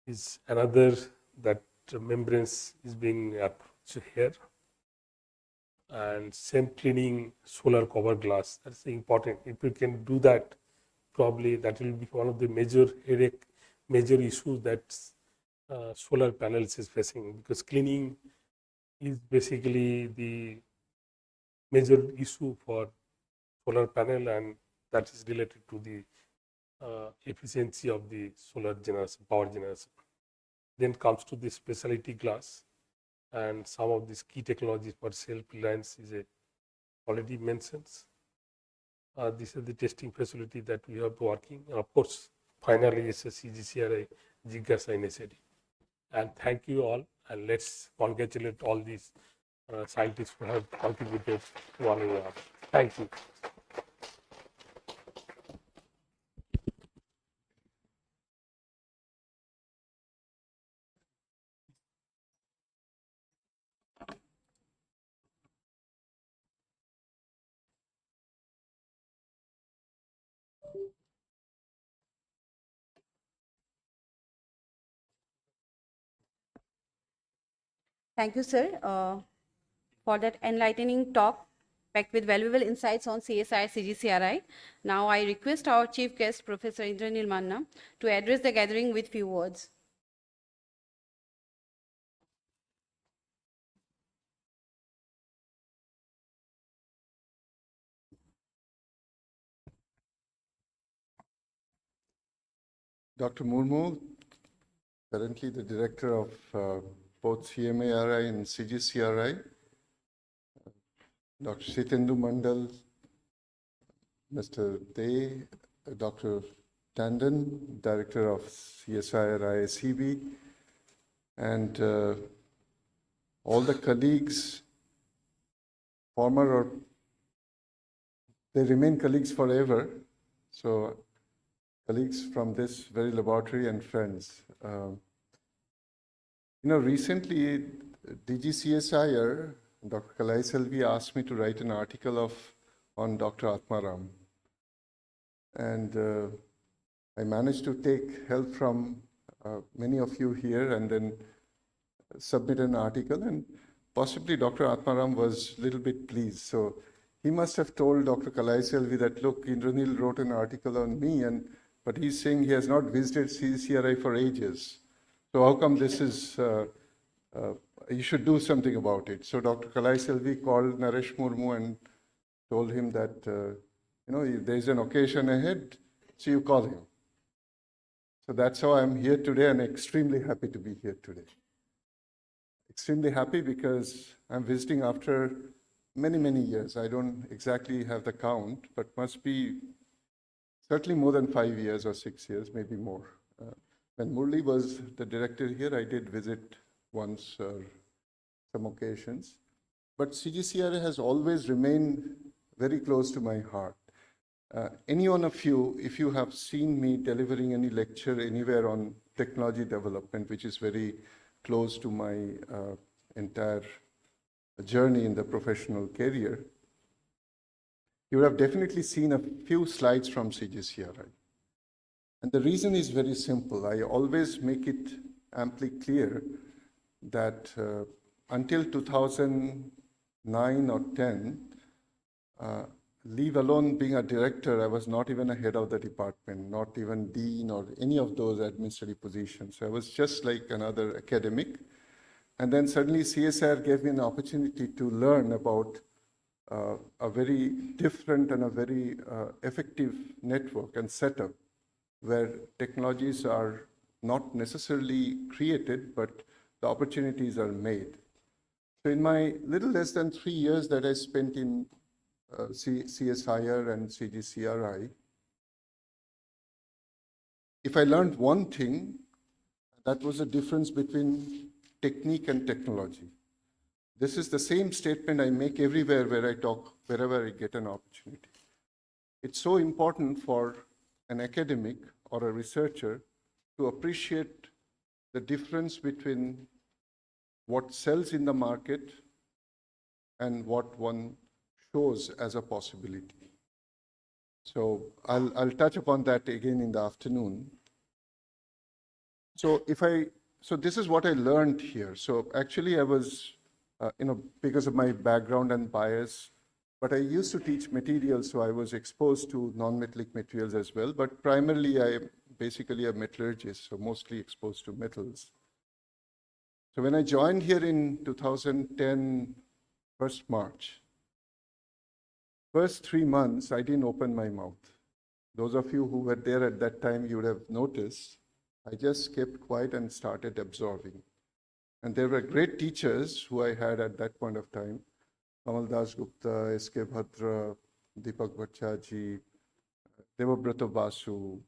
is another that membranes is being approached here. And same cleaning solar cover glass, that's important. If we can do that, probably that will be one of the major headache, major issues that solar panels is facing, because cleaning is basically the major issue for solar panel, and that is related to the efficiency of the solar generation, power generation. Then comes to the specialty glass, and some of these key technologies for self-reliance is already mentioned. This is the testing facility that we have working. And of course, finally, it's a CGCRI Jigyasa initiative. And thank you all, and let's congratulate all these scientists who have contributed to one another. Thank you. Thank you, sir, for that enlightening talk packed with valuable insights on CSIR-CGCRI. Now I request our chief guest, Professor Indranil Manna, to address the gathering with few words. Dr. Murmu, currently the director of both CMARI and CGCRI. Dr. Sitendu Mandal, Mr. Dey, Dr. Tandon, director of CSIR-IACB, and all the colleagues, former or they remain colleagues forever. So colleagues from this very laboratory and friends. Recently, DGCSIR, Dr. Kalai Selvi asked me to write an article on Dr. Atma. And I managed to take help from many of you here and then submit an article, and possibly Dr. Atmaram was a little bit pleased. So he must have told Dr. Kalai Selvi that, look, Indranil wrote an article on me, but he's saying he has not visited CCRI for ages. So how come this is, you should do something about it. So Dr. Kalai Selvi called Naresh Murmu and told him that, there's an occasion ahead, so you call him. So that's how I'm here today, and extremely happy to be here today. Extremely happy because I'm visiting after many, many years. I don't exactly have the count, but must be certainly more than 5 years or 6 years, maybe more. When Murli was the director here, I did visit once or some occasions. But CGCRI has always remained very close to my heart. Any one of you, if you have seen me delivering any lecture anywhere on technology development, which is very close to my entire journey in the professional career, you would have definitely seen a few slides from CGCRI. And the reason is very simple. I always make it amply clear that until 2009 or 10, leave alone being a director, I was not even a head of the department, not even dean or any of those administrative positions. So I was just like another academic. And then suddenly CSIR gave me an opportunity to learn about a very different and a very effective network and setup where technologies are not necessarily created, but the opportunities are made. So in my little less than 3 years that I spent in CSIR and CGCRI, if I learned one thing, that was the difference between technique and technology. This is the same statement I make everywhere where I talk, wherever I get an opportunity. It's so important for an academic or a researcher to appreciate the difference between what sells in the market and what one shows as a possibility. So I'll touch upon that again in the afternoon. So this is what I learned here. So actually I was, because of my background and bias, but I used to teach materials, so I was exposed to non-metallic materials as well, but primarily I'm basically a metallurgist, so mostly exposed to metals. So when I joined here in 2010, 1st March, first 3 months, I didn't open my mouth. Those of you who were there at that time, you would have noticed, I just kept quiet and started absorbing. And there were great teachers who I had at that point of time, Kamal Das Gupta, S.K. Bhadra, Deepak Bhattchaji, Devabrata Basu,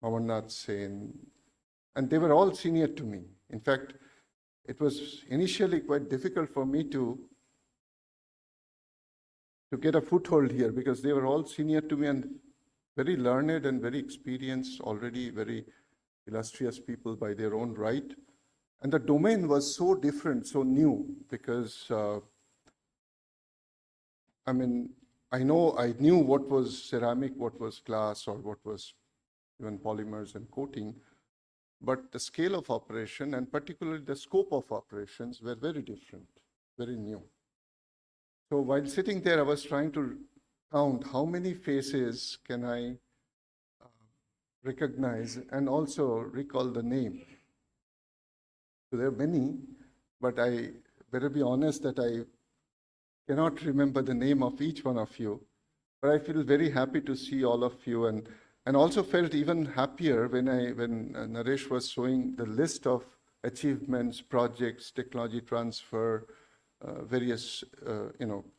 Amarnath Sen, and they were all senior to me. In fact, it was initially quite difficult for me to get a foothold here because they were all senior to me and very learned and very experienced, already very illustrious people by their own right. And the domain was so different, so new, because I knew what was ceramic, what was glass, or what was even polymers and coating, but the scale of operation and particularly the scope of operations were very different, very new. So while sitting there, I was trying to count how many faces can I recognize and also recall the name. So there are many, but I better be honest that I cannot remember the name of each one of you. But I feel very happy to see all of you, and also felt even happier when Naresh was showing the list of achievements, projects, technology transfer, various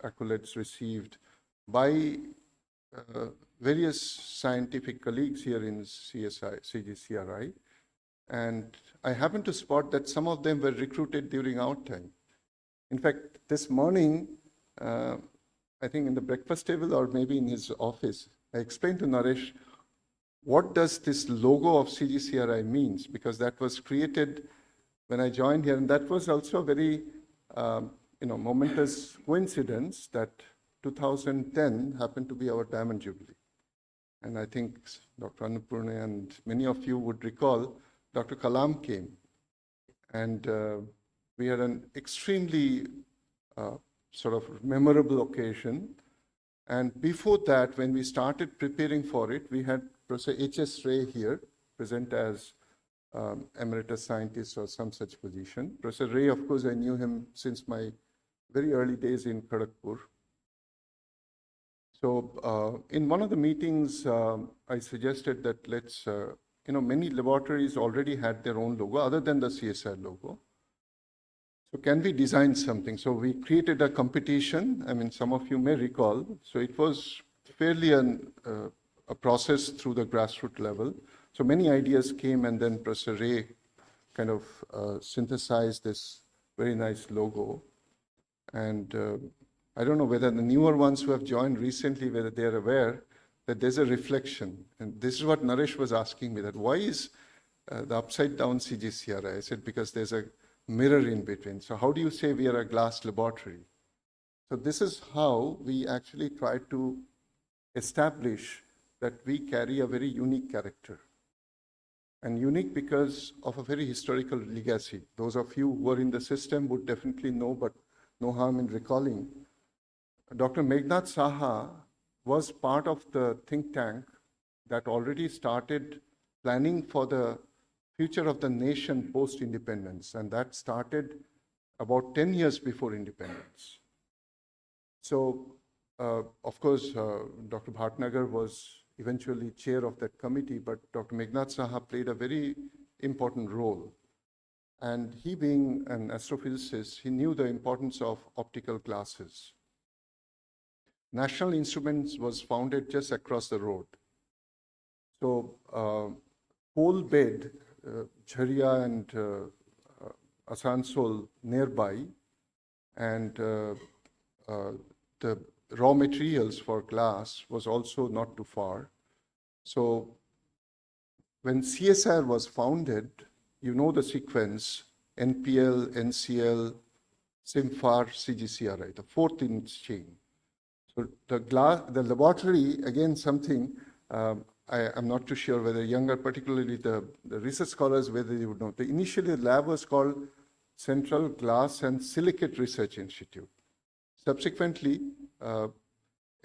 accolades received by various scientific colleagues here in CGCRI. And I happened to spot that some of them were recruited during our time. In fact, this morning, I think in the breakfast table or maybe in his office, I explained to Naresh what does this logo of CGCRI means? Because that was created when I joined here, and that was also a very momentous coincidence that 2010 happened to be our Diamond Jubilee. And I think Dr. Annapurna and many of you would recall Dr. Kalam came, and we had an extremely sort of memorable occasion. And before that, when we started preparing for it, we had Professor H.S. Ray here, present as emeritus scientist or some such position. Professor Ray, of course, I knew him since my very early days in Kharagpur. So in one of the meetings, I suggested that let's, many laboratories already had their own logo other than the CSIR logo. So can we design something? So we created a competition. I mean, some of you may recall. So it was fairly a process through the grassroots level. So many ideas came, and then Professor Ray kind of synthesized this very nice logo. And I don't know whether the newer ones who have joined recently, whether they're aware that there's a reflection. And this is what Naresh was asking me, that why is the upside down CGCRI? I said, because there's a mirror in between. So how do you say we are a glass laboratory? So this is how we actually try to establish that we carry a very unique character. And unique because of a very historical legacy. Those of you who are in the system would definitely know, but no harm in recalling. Dr. Meghnad Saha was part of the think tank that already started planning for the future of the nation post-independence, and that started about 10 years before independence. So, of course, Dr. Bhatnagar was eventually chair of that committee, but Dr. Meghnad Saha played a very important role. And he being an astrophysicist, he knew the importance of optical glasses. National Instruments was founded just across the road. So, coal bed, Jharia and Asansol nearby, and the raw materials for glass was also not too far. So when CSIR was founded, you know the sequence, NPL, NCL, SIMFAR, CGCRI, the fourth in its chain. So the laboratory, again, something, I'm not too sure whether younger, particularly the research scholars, whether you would know. Initially, the lab was called Central Glass and Silicate Research Institute. Subsequently,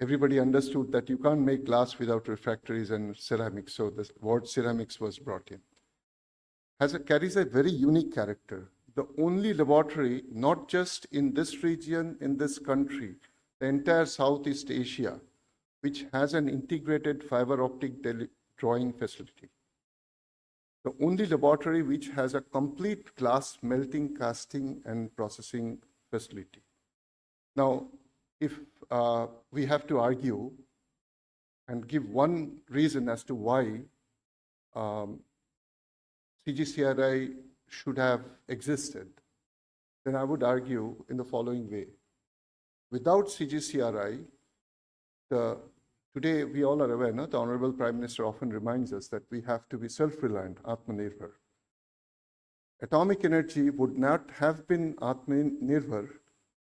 everybody understood that you can't make glass without refractories and ceramics, so the word ceramics was brought in. Carries a very unique character. The only laboratory, not just in this region, in this country, the entire Southeast Asia, which has an integrated fiber optic drawing facility. The only laboratory which has a complete glass melting, casting, and processing facility. Now, if we have to argue and give one reason as to why CGCRI should have existed, then I would argue in the following way. Without CGCRI, today we all are aware, no? The Honorable Prime Minister often reminds us that we have to be self-reliant, Atma-nirbhar. Atomic energy would not have been Atma-nirbhar,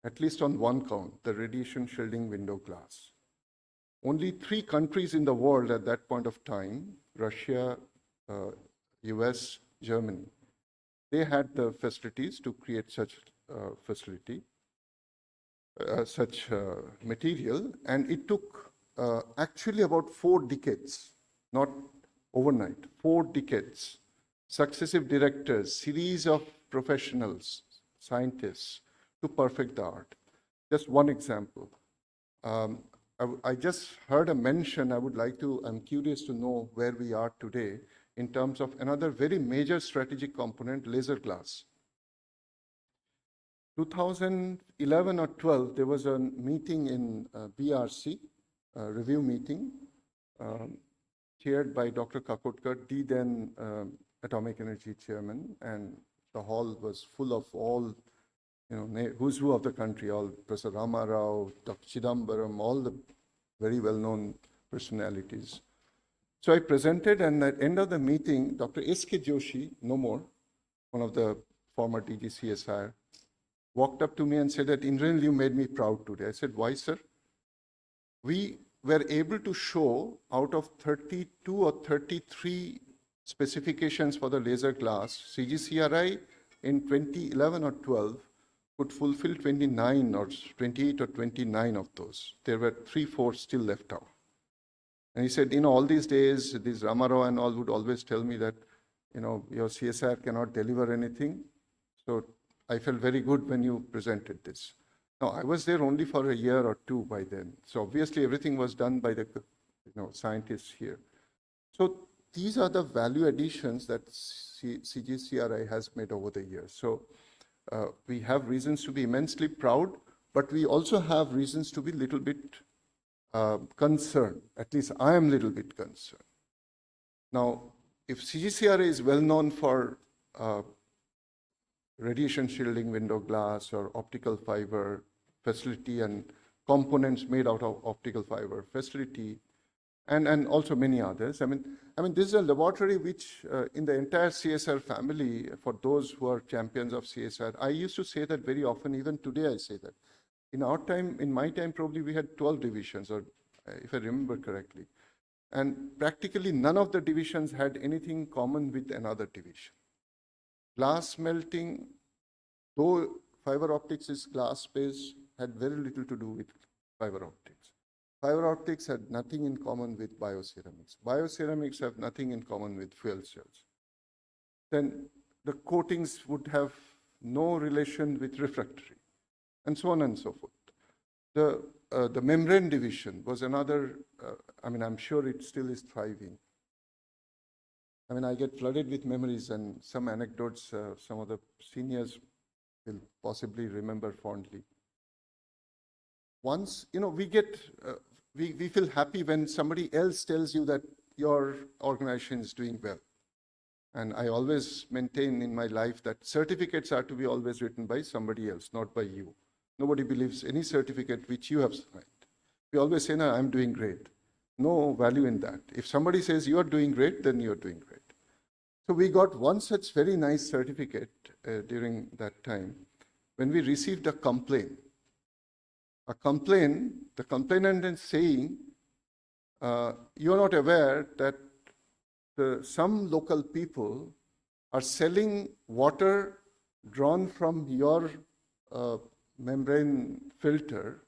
at least on one count, the radiation shielding window glass. Only 3 countries in the world at that point of time, Russia, US, Germany, they had the facilities to create such material, and it took actually about 4 decades, not overnight, 4 decades, successive directors, series of professionals, scientists, to perfect the art. Just one example. I just heard a mention, I'm curious to know where we are today in terms of another very major strategic component, laser glass. 2011 or 12, there was a meeting in BRC, a review meeting, chaired by Dr. Kakotkar, the then Atomic Energy Chairman, and the hall was full of all, who's who of the country, all Professor Rama Rao, Dr. Chidambaram, all the very well-known personalities. So I presented, and at the end of the meeting, Dr. S.K. Joshi, no more, one of the former DG CSIR, walked up to me and said that, Inaugural, you made me proud today. I said, why, sir? We were able to show out of 32 or 33 specifications for the laser glass, CGCRI in 2011 or 12 could fulfill 29 or 28 or 29 of those. There were 3-4 still left out. And he said, all these days, this Ramarao and all would always tell me that, your CSIR cannot deliver anything. So I felt very good when you presented this. Now, I was there only for a year or two by then. So obviously everything was done by the scientists here. So these are the value additions that CGCRI has made over the years. So we have reasons to be immensely proud, but we also have reasons to be a little bit concerned. At least I am a little bit concerned. Now, if CGCRI is well known for radiation shielding window glass or optical fiber facility and components made out of optical fiber facility, and also many others. I mean, this is a laboratory which in the entire CSIR family, for those who are champions of CSIR, I used to say that very often, even today I say that. In my time, probably we had 12 divisions, or if I remember correctly. And practically none of the divisions had anything common with another division. Glass melting, though fiber optics is glass-based, had very little to do with fiber optics. Fiber optics had nothing in common with bioceramics. Bioceramics have nothing in common with fuel cells. Then the coatings would have no relation with refractory, and so on and so forth. The membrane division was another, I'm sure it still is thriving. I get flooded with memories and some anecdotes some of the seniors will possibly remember fondly. Once, we feel happy when somebody else tells you that your organization is doing well. And I always maintain in my life that certificates are to be always written by somebody else, not by you. Nobody believes any certificate which you have signed. We always say, no, I'm doing great. No value in that. If somebody says you are doing great, then you're doing great. So we got one such very nice certificate during that time when we received a complaint. The complainant is saying, you're not aware that some local people are selling water drawn from your membrane filter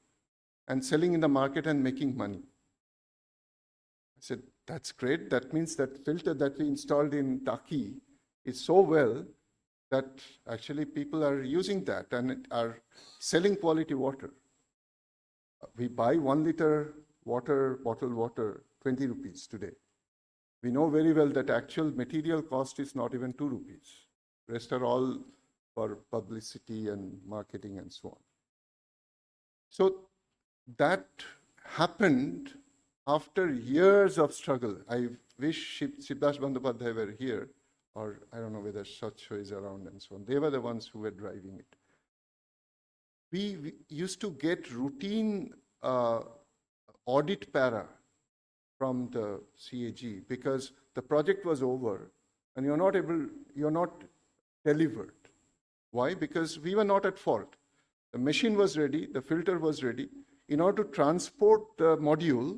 and selling in the market and making money. I said, that's great. That means that filter that we installed in Taki is so well that actually people are using that and are selling quality water. We buy 1 liter water, bottled water, 20 rupees today. We know very well that actual material cost is not even 2 rupees. Rest are all for publicity and marketing and so on. So that happened after years of struggle. I wish Siddharth Bandyopadhyay were here, or I don't know whether Shachho is around and so on. They were the ones who were driving it. We used to get routine audit para from the CAG because the project was over and you're not delivered. Why? Because we were not at fault. The machine was ready, the filter was ready. In order to transport the module,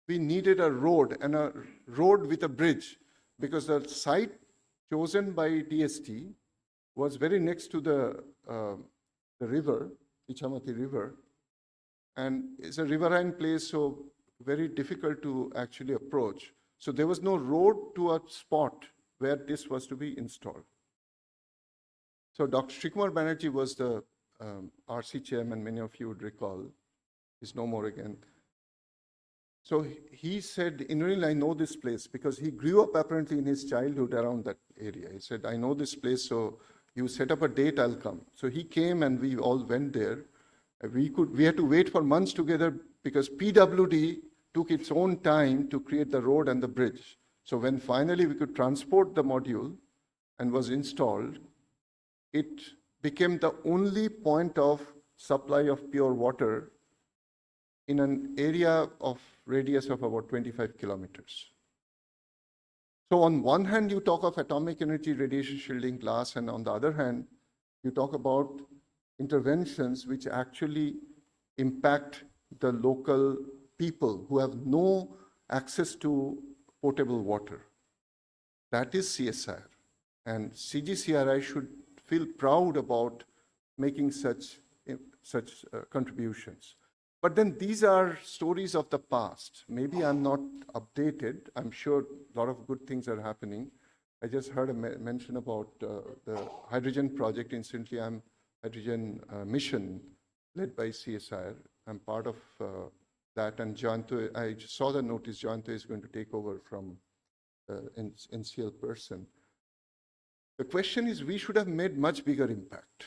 we needed a road, and a road with a bridge, because the site chosen by DST was very next to the river, Ichamati River, and it's a riverine place, so very difficult to actually approach. So there was no road to a spot where this was to be installed. So Dr. Srikumar Banerjee was the RC chairman, many of you would recall. He's no more again. So he said, Inaugural, I know this place, because he grew up apparently in his childhood around that area. He said, I know this place, so you set up a date, I'll come. So he came and we all went there. We had to wait for months together because PWD took its own time to create the road and the bridge. So when finally we could transport the module and was installed, it became the only point of supply of pure water in an area of radius of about 25 kilometers. So on one hand, you talk of atomic energy, radiation shielding, glass, and on the other hand, you talk about interventions which actually impact the local people who have no access to potable water. That is CSIR. And CGCRI should feel proud about making such contributions. But then these are stories of the past. Maybe I'm not updated. I'm sure a lot of good things are happening. I just heard a mention about the hydrogen project. Incidentally, I'm hydrogen mission led by CSIR. I'm part of that. And Janto, I saw the notice, Janto is going to take over from NCL person. The question is, we should have made much bigger impact.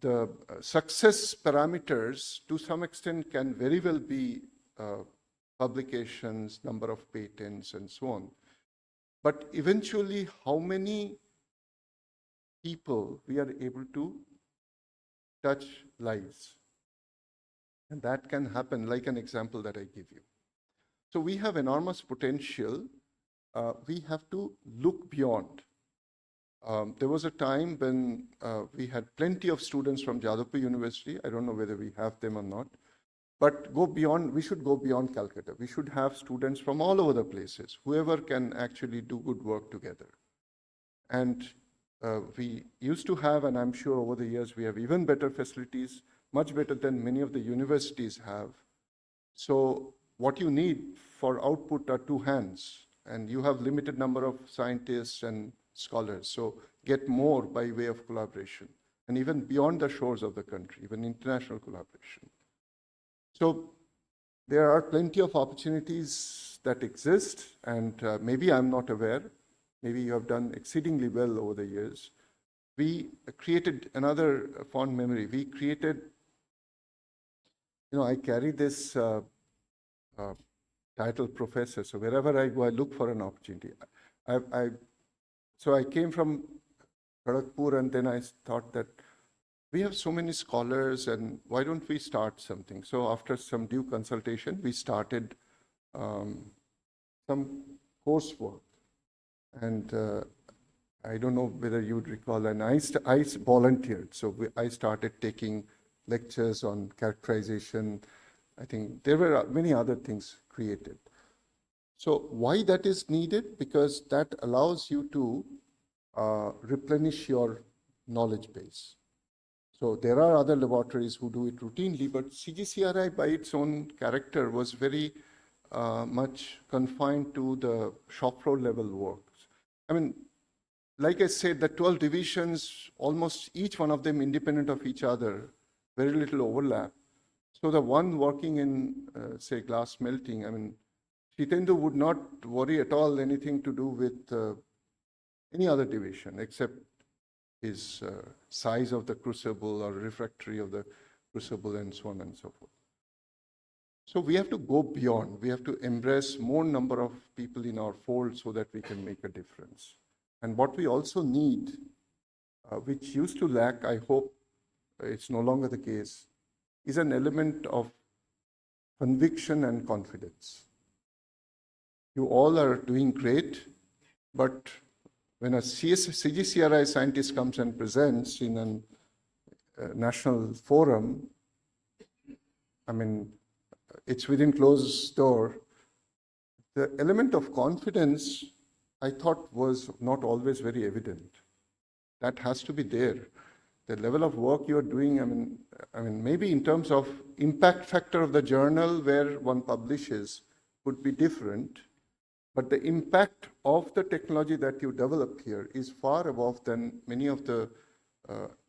The success parameters, to some extent, can very well be publications, number of patents, and so on. But eventually, how many people we are able to touch lives? And that can happen, like an example that I give you. So we have enormous potential. We have to look beyond. There was a time when we had plenty of students from Jadavpur University. I don't know whether we have them or not. But go beyond, we should go beyond Calcutta. We should have students from all over the places, whoever can actually do good work together. And we used to have, and I'm sure over the years, we have even better facilities, much better than many of the universities have. So what you need for output are two hands, and you have limited number of scientists and scholars. So get more by way of collaboration, and even beyond the shores of the country, even international collaboration. So there are plenty of opportunities that exist, and maybe I'm not aware. Maybe you have done exceedingly well over the years. We created another fond memory. We created, I carry this title professor. So wherever I go, I look for an opportunity. So I came from Kharagpur, and then I thought that we have so many scholars, and why don't we start something? So after some due consultation, we started some coursework. And I don't know whether you'd recall, and I volunteered. So I started taking lectures on characterization. I think there were many other things created. So why that is needed? Because that allows you to replenish your knowledge base. So there are other laboratories who do it routinely, but CGCRI by its own character was very much confined to the shop floor level work. I mean, like I said, the 12 divisions, almost each one of them independent of each other, very little overlap. So the one working in, say, glass melting, I mean, Shitendu would not worry at all anything to do with any other division except his size of the crucible or refractory of the crucible and so on and so forth. So we have to go beyond. We have to embrace more number of people in our fold so that we can make a difference. And what we also need, which used to lack, I hope it's no longer the case, is an element of conviction and confidence. You all are doing great, but when a CGCRI scientist comes and presents in a national forum, I mean, it's within closed door. The element of confidence, I thought, was not always very evident. That has to be there. The level of work you are doing, I mean, maybe in terms of impact factor of the journal where one publishes would be different, but the impact of the technology that you develop here is far above than many of the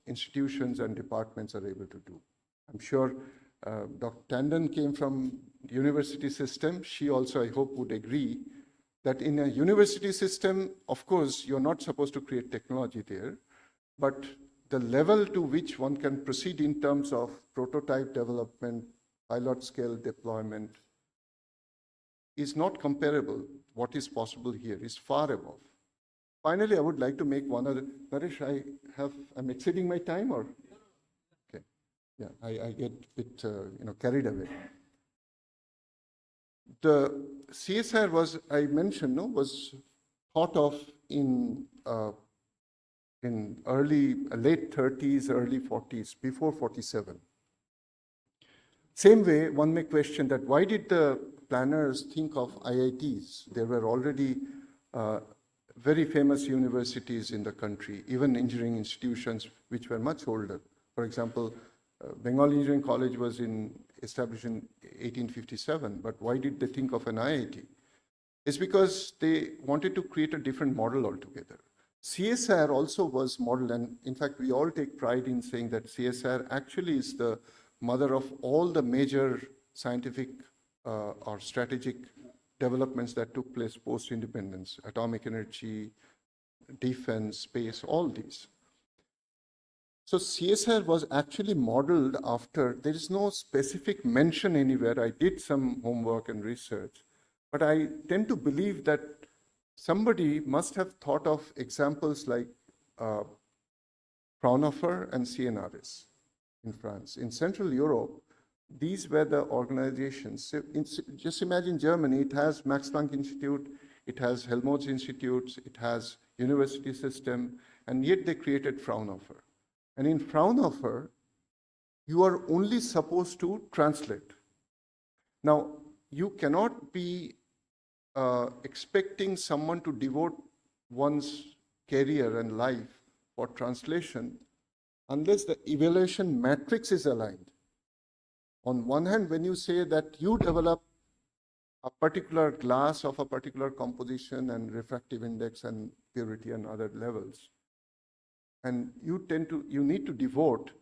institutions and departments are able to do. I'm sure Dr. Tandon came from university system. She also, I hope, would agree that in a university system, of course, you're not supposed to create technology there, but the level to which one can proceed in terms of prototype development, pilot scale deployment is not comparable. What is possible here is far above. Finally, I would like to make one other. Naresh, I'm exceeding my time or? Okay. Yeah, I get a bit carried away. the CSIR was, I mentioned, no, was thought of in late 30s, early 40s, before 47. Same way, one may question that why did the planners think of IITs? There were already very famous universities in the country, even engineering institutions which were much older. For example, Bengal Engineering College was established in 1857, but why did they think of an IIT? It's because they wanted to create a different model altogether. CSIR also was modeled, and in fact, we all take pride in saying that CSIR actually is the mother of all the major scientific or strategic developments that took place post-independence: atomic energy, defense, space, all these. So CSIR was actually modeled after, there is no specific mention anywhere. I did some homework and research, but I tend to believe that somebody must have thought of examples like Fraunhofer and CNRS in France. In Central Europe, these were the organizations. Just imagine Germany, it has Max Planck Institute, it has Helmholtz Institutes, it has university system, and yet they created Fraunhofer. And in Fraunhofer, you are only supposed to translate. Now, you cannot be expecting someone to devote one's career and life for translation unless the evaluation matrix is aligned. On one hand, when you say that you develop a particular glass of a particular composition and refractive index and purity and other levels, and you need to devote,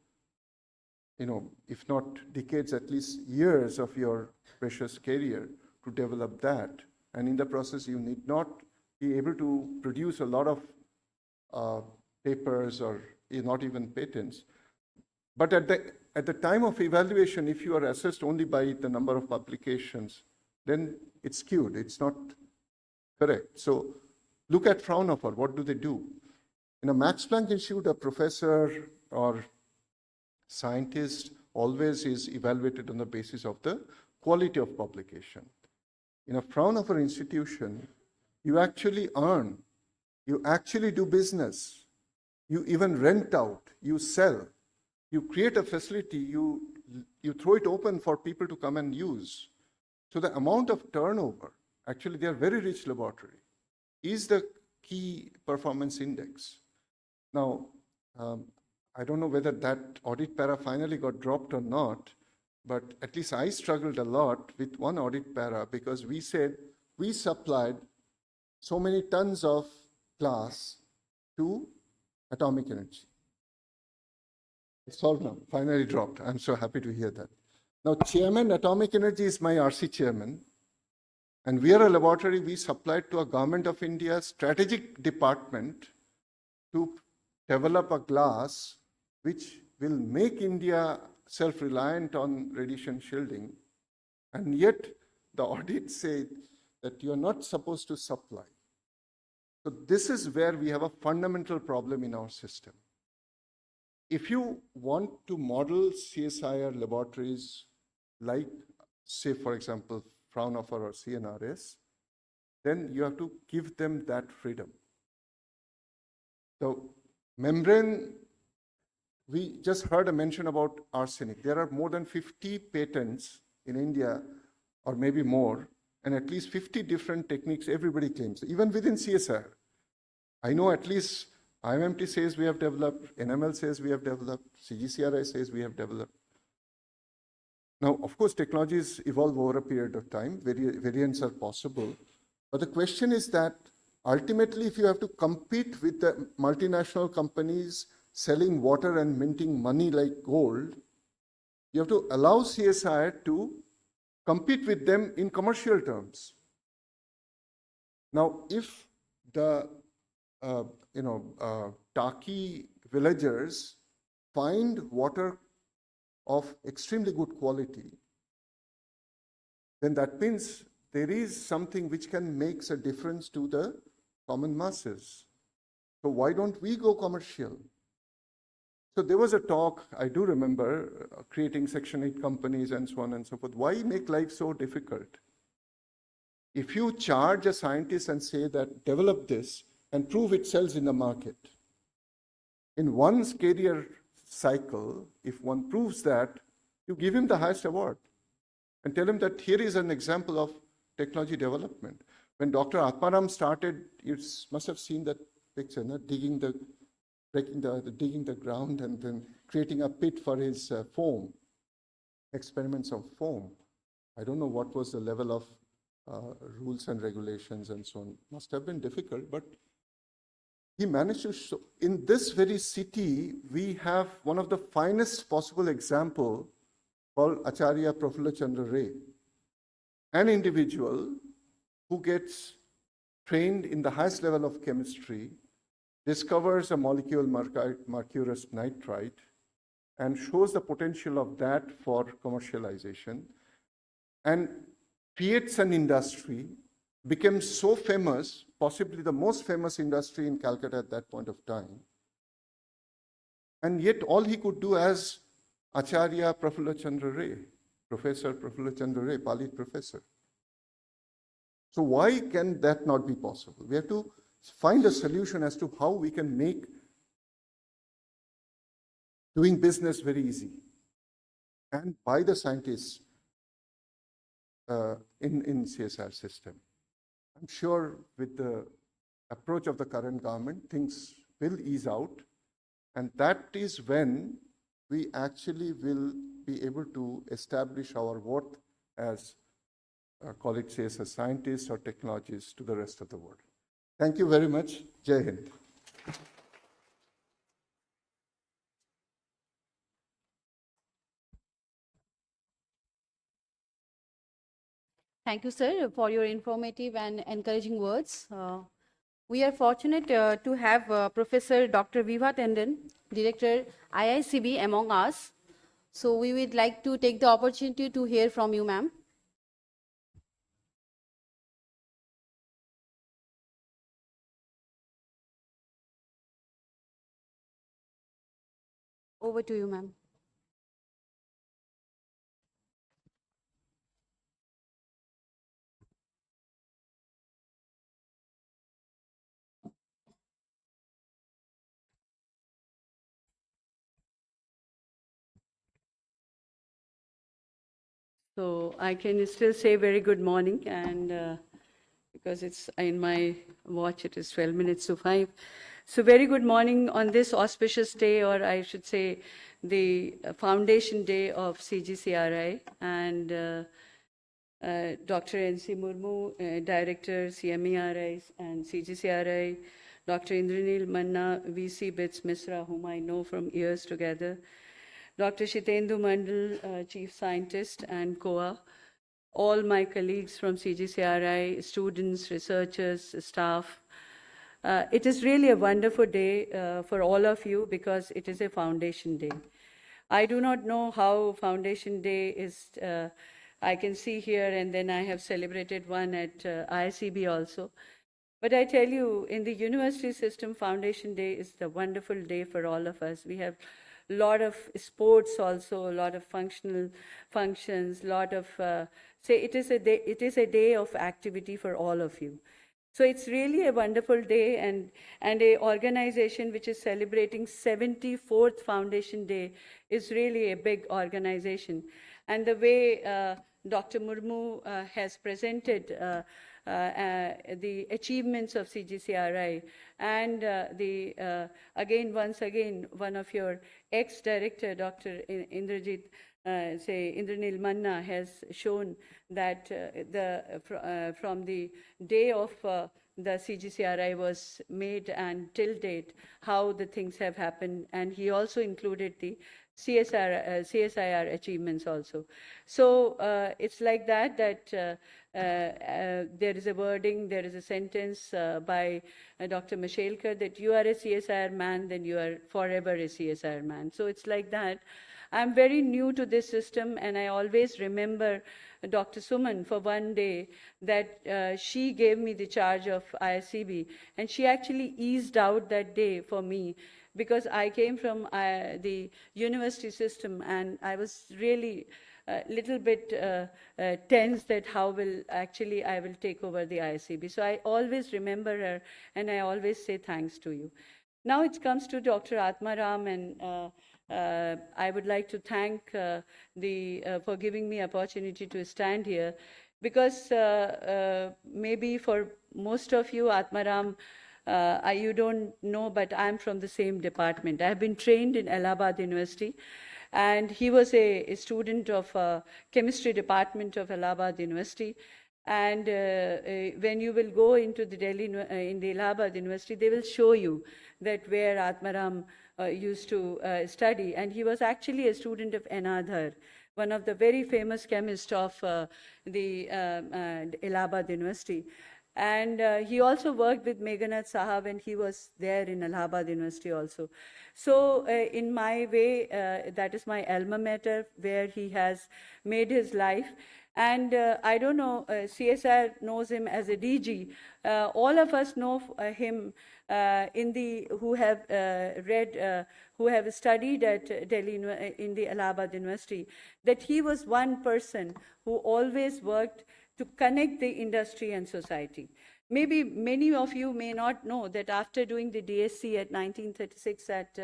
if not decades, at least years of your precious career to develop that. And in the process, you need not be able to produce a lot of papers or not even patents. But at the time of evaluation, if you are assessed only by the number of publications, then it's skewed, it's not correct. So look at Fraunhofer, what do they do? In a Max Planck Institute, a professor or scientist always is evaluated on the basis of the quality of publication. In a Fraunhofer institution, you actually earn, you actually do business, you even rent out, you sell, you create a facility, you throw it open for people to come and use. So the amount of turnover, actually they are very rich laboratory, is the key performance index. Now, I don't know whether that audit para finally got dropped or not, but at least I struggled a lot with one audit para because we said we supplied so many tons of glass to atomic energy. It's solved now, finally dropped. I'm so happy to hear that. Now, Chairman Atomic Energy is my RC chairman, and we are a laboratory we supplied to a Government of India strategic department to develop a glass which will make India self-reliant on radiation shielding, and yet the audit said that you are not supposed to supply. So this is where we have a fundamental problem in our system. If you want to model CSIR laboratories like, say, for example, Fraunhofer or CNRS, then you have to give them that freedom. So membrane, we just heard a mention about arsenic. There are more than 50 patents in India, or maybe more, and at least 50 different techniques everybody claims, even within CSIR. I know at least IMMT says we have developed, NML says we have developed, CGCRI says we have developed. Now, of course, technologies evolve over a period of time, variants are possible, but the question is that ultimately, if you have to compete with the multinational companies selling water and minting money like gold, you have to allow CSIR to compete with them in commercial terms. Now, if the Taki villagers find water of extremely good quality, then that means there is something which can make a difference to the common masses. So why don't we go commercial? So there was a talk, I do remember, creating Section 8 companies and so on and so forth. Why make life so difficult? If you charge a scientist and say that develop this and prove it sells in the market, in one's career cycle, if one proves that, you give him the highest award and tell him that here is an example of technology development. When Dr. Atmaram started, you must have seen that picture, no? Digging the ground and then creating a pit for his foam, experiments of foam. I don't know what was the level of rules and regulations and so on. Must have been difficult, but he managed to show. In this very city, we have one of the finest possible example called Acharya Prafulla Chandra Ray, an individual who gets trained in the highest level of chemistry, discovers a molecule mercurous nitrite, and shows the potential of that for commercialization, and creates an industry, becomes so famous, possibly the most famous industry in Calcutta at that point of time. And yet all he could do as Acharya Prafulla Chandra Ray, Professor Prafulla Chandra Ray, Pali professor. So why can that not be possible? We have to find a solution as to how we can make doing business very easy and by the scientists in CSIR system. I'm sure with the approach of the current government, things will ease out, and that is when we actually will be able to establish our worth as call it CSIR scientists or technologists to the rest of the world. Thank you very much. Jai Hind. Thank you, sir, for your informative and encouraging words. We are fortunate to have Professor Dr. Viva Tandon, Director IICB, among us. So we would like to take the opportunity to hear from you, ma'am. Over to you, ma'am. So I can still say very good morning, and because it's in my watch, it is 12 minutes to 5. So very good morning on this auspicious day, or I should say the foundation day of CGCRI, and Dr. N.C. Murmu, Director, CMERI and CGCRI, Dr. Indranil Manna, VC BITS Misra, whom I know from years together, Dr. Shitendu Mandal, Chief Scientist and COA, all my colleagues from CGCRI, students, researchers, staff. It is really a wonderful day for all of you because it is a foundation day. I do not know how Foundation Day is, I can see here, and then I have celebrated one at IICB also. But I tell you, in the university system, Foundation Day is the wonderful day for all of us. We have a lot of sports also, a lot of functional functions, a lot of, it is a day of activity for all of you. So it's really a wonderful day, and a organization which is celebrating 74th Foundation Day is really a big organization. And the way Dr. Murmu has presented the achievements of CGCRI, and once again, one of your ex-director, Dr. Indranil Manna has shown that from the day of the CGCRI was made and till date, how the things have happened, and he also included the CSIR achievements also. So it's like that there is a wording, there is a sentence by Dr. Mashelkar that you are a CSIR man, then you are forever a CSIR man. So it's like that. I'm very new to this system, and I always remember Dr. Suman for one day that she gave me the charge of IICB, and she actually eased out that day for me because I came from the university system, and I was really little bit tense that how will actually I will take over the ISCB. So I always remember her, and I always say thanks to you. Now it comes to Dr. Atma Ram, and I would like to thank for giving me opportunity to stand here, because maybe for most of you, Atma Ram, you don't know, but I'm from the same department. I have been trained in Allahabad University, and he was a student of chemistry department of Allahabad University. And when you will go into the Delhi, in the Allahabad University, they will show you that where Atmaram used to study. And he was actually a student of Anadhar, one of the very famous chemists of the Allahabad University. And he also worked with Meghanath Saha when he was there in Allahabad University also. So in my way, that is my alma mater, where he has made his life. And I don't know, CSIR knows him as a DG. All of us know him who have read, who have studied at Delhi, in the Allahabad University, that he was one person who always worked to connect the industry and society. Maybe many of you may not know that after doing the DSc at 1936 at,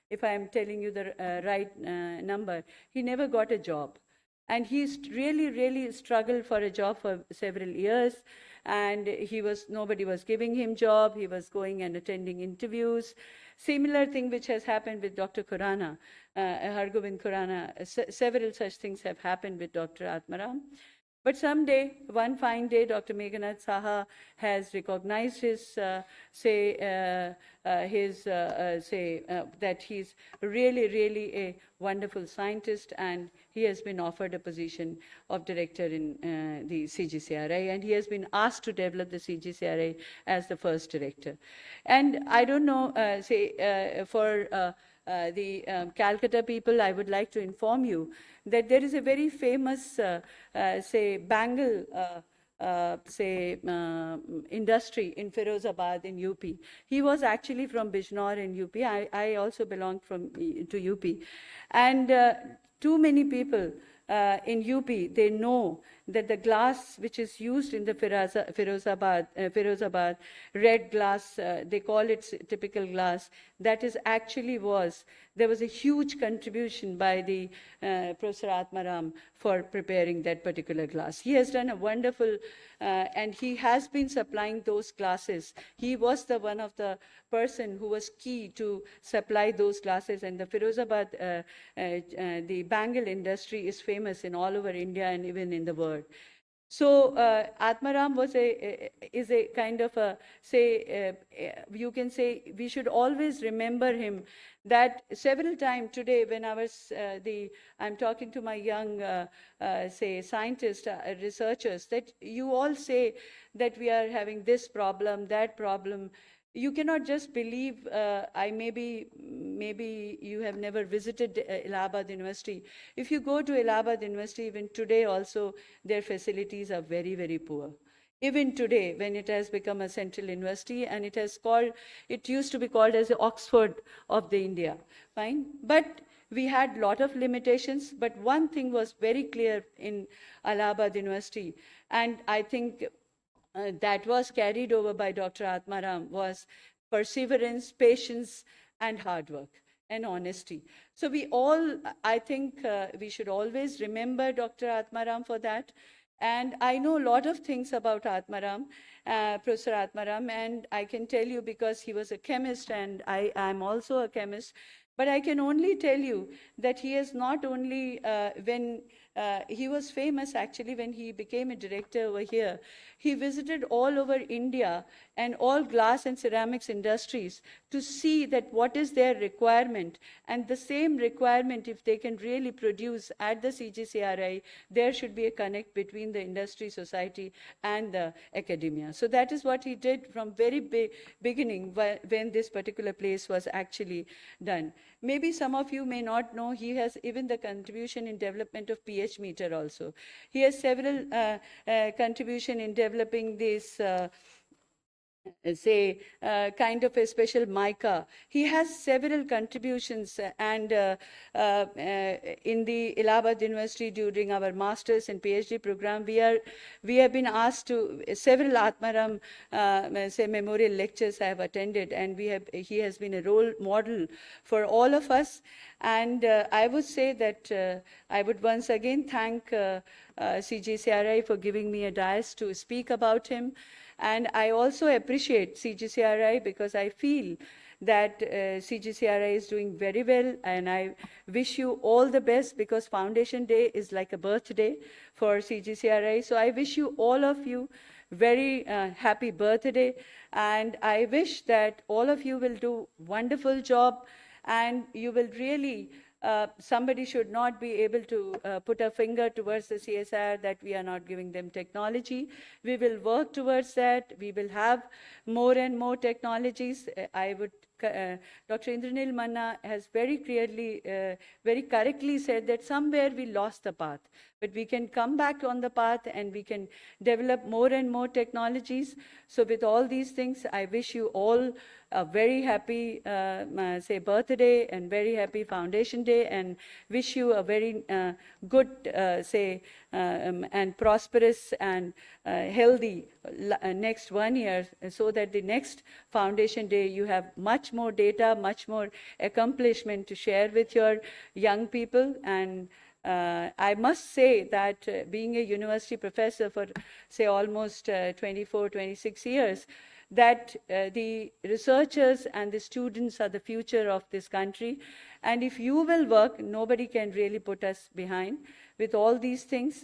if I am telling you the right number, he never got a job. And he's really struggled for a job for several years. And nobody was giving him job. He was going and attending interviews. Similar thing which has happened with Dr. Khurana, Hargobind Khurana. Several such things have happened with Dr. Atmaram. But someday, one fine day, Dr. Meghanath Saha has recognized his, that he's really a wonderful scientist, and he has been offered a position of director in the CGCRI, and he has been asked to develop the CGCRI as the first director. And I don't know, for the Calcutta people, I would like to inform you that there is a very famous, bangle, industry in Firozabad in UP. He was actually from Bijnor in UP. I also belong to UP. And too many people in UP, they know that the glass which is used in the Firozabad red glass, they call it typical glass, that is actually there was a huge contribution by the Professor Atmaram for preparing that particular glass. He has done a wonderful, and he has been supplying those glasses. He was one of the person who was key to supply those glasses, and the Firozabad, the bangle industry is famous in all over India and even in the world. So Atmaram is a kind of a, you can say, we should always remember him, that several times today when I'm talking to my young, scientists, researchers, that you all say that we are having this problem, that problem. You cannot just believe, maybe you have never visited Allahabad University. If you go to Allahabad University, even today also, their facilities are very poor. Even today, when it has become a central university, and it used to be called as the Oxford of the India, fine? But we had a lot of limitations, but one thing was very clear in Allahabad University, and I think that was carried over by Dr. Atmaram, was perseverance, patience, and hard work, and honesty. So I think we should always remember Dr. Atmaram for that. And I know a lot of things about Atmaram, Professor Atmaram, and I can tell you because he was a chemist, and I'm also a chemist. But I can only tell you that he is not only, he was famous actually when he became a director over here. He visited all over India and all glass and ceramics industries to see that what is their requirement, and the same requirement, if they can really produce at the CGCRI, there should be a connect between the industry, society, and the academia. So that is what he did from very beginning when this particular place was actually done. Maybe some of you may not know, he has even the contribution in development of pH meter also. He has several contribution in developing this say, kind of a special mica. He has several contributions, and in the Allahabad University during our master's and PhD program, we have been asked to several Atmaram say memorial lectures I have attended, and he has been a role model for all of us. And I would say that I would once again thank CGCRI for giving me a dais to speak about him. And I also appreciate CGCRI because I feel that CGCRI is doing very well, and I wish you all the best, because Foundation Day is like a birthday for CGCRI. So I wish you, all of you, very happy birthday, and I wish that all of you will do wonderful job, and you will really somebody should not be able to put a finger towards the CSIR that we are not giving them technology. We will work towards that. We will have more and more technologies. Dr. Indranil Manna has very clearly, very correctly said that somewhere we lost the path, but we can come back on the path and we can develop more and more technologies. So with all these things, I wish you all a very happy, say, birthday and very happy Foundation Day, and wish you a very good, say, and prosperous and healthy next 1 year, so that the next Foundation Day you have much more data, much more accomplishment to share with your young people. And I must say that being a university professor for, say, almost 24, 26 years, that the researchers and the students are the future of this country. And if you will work, nobody can really put us behind. With all these things,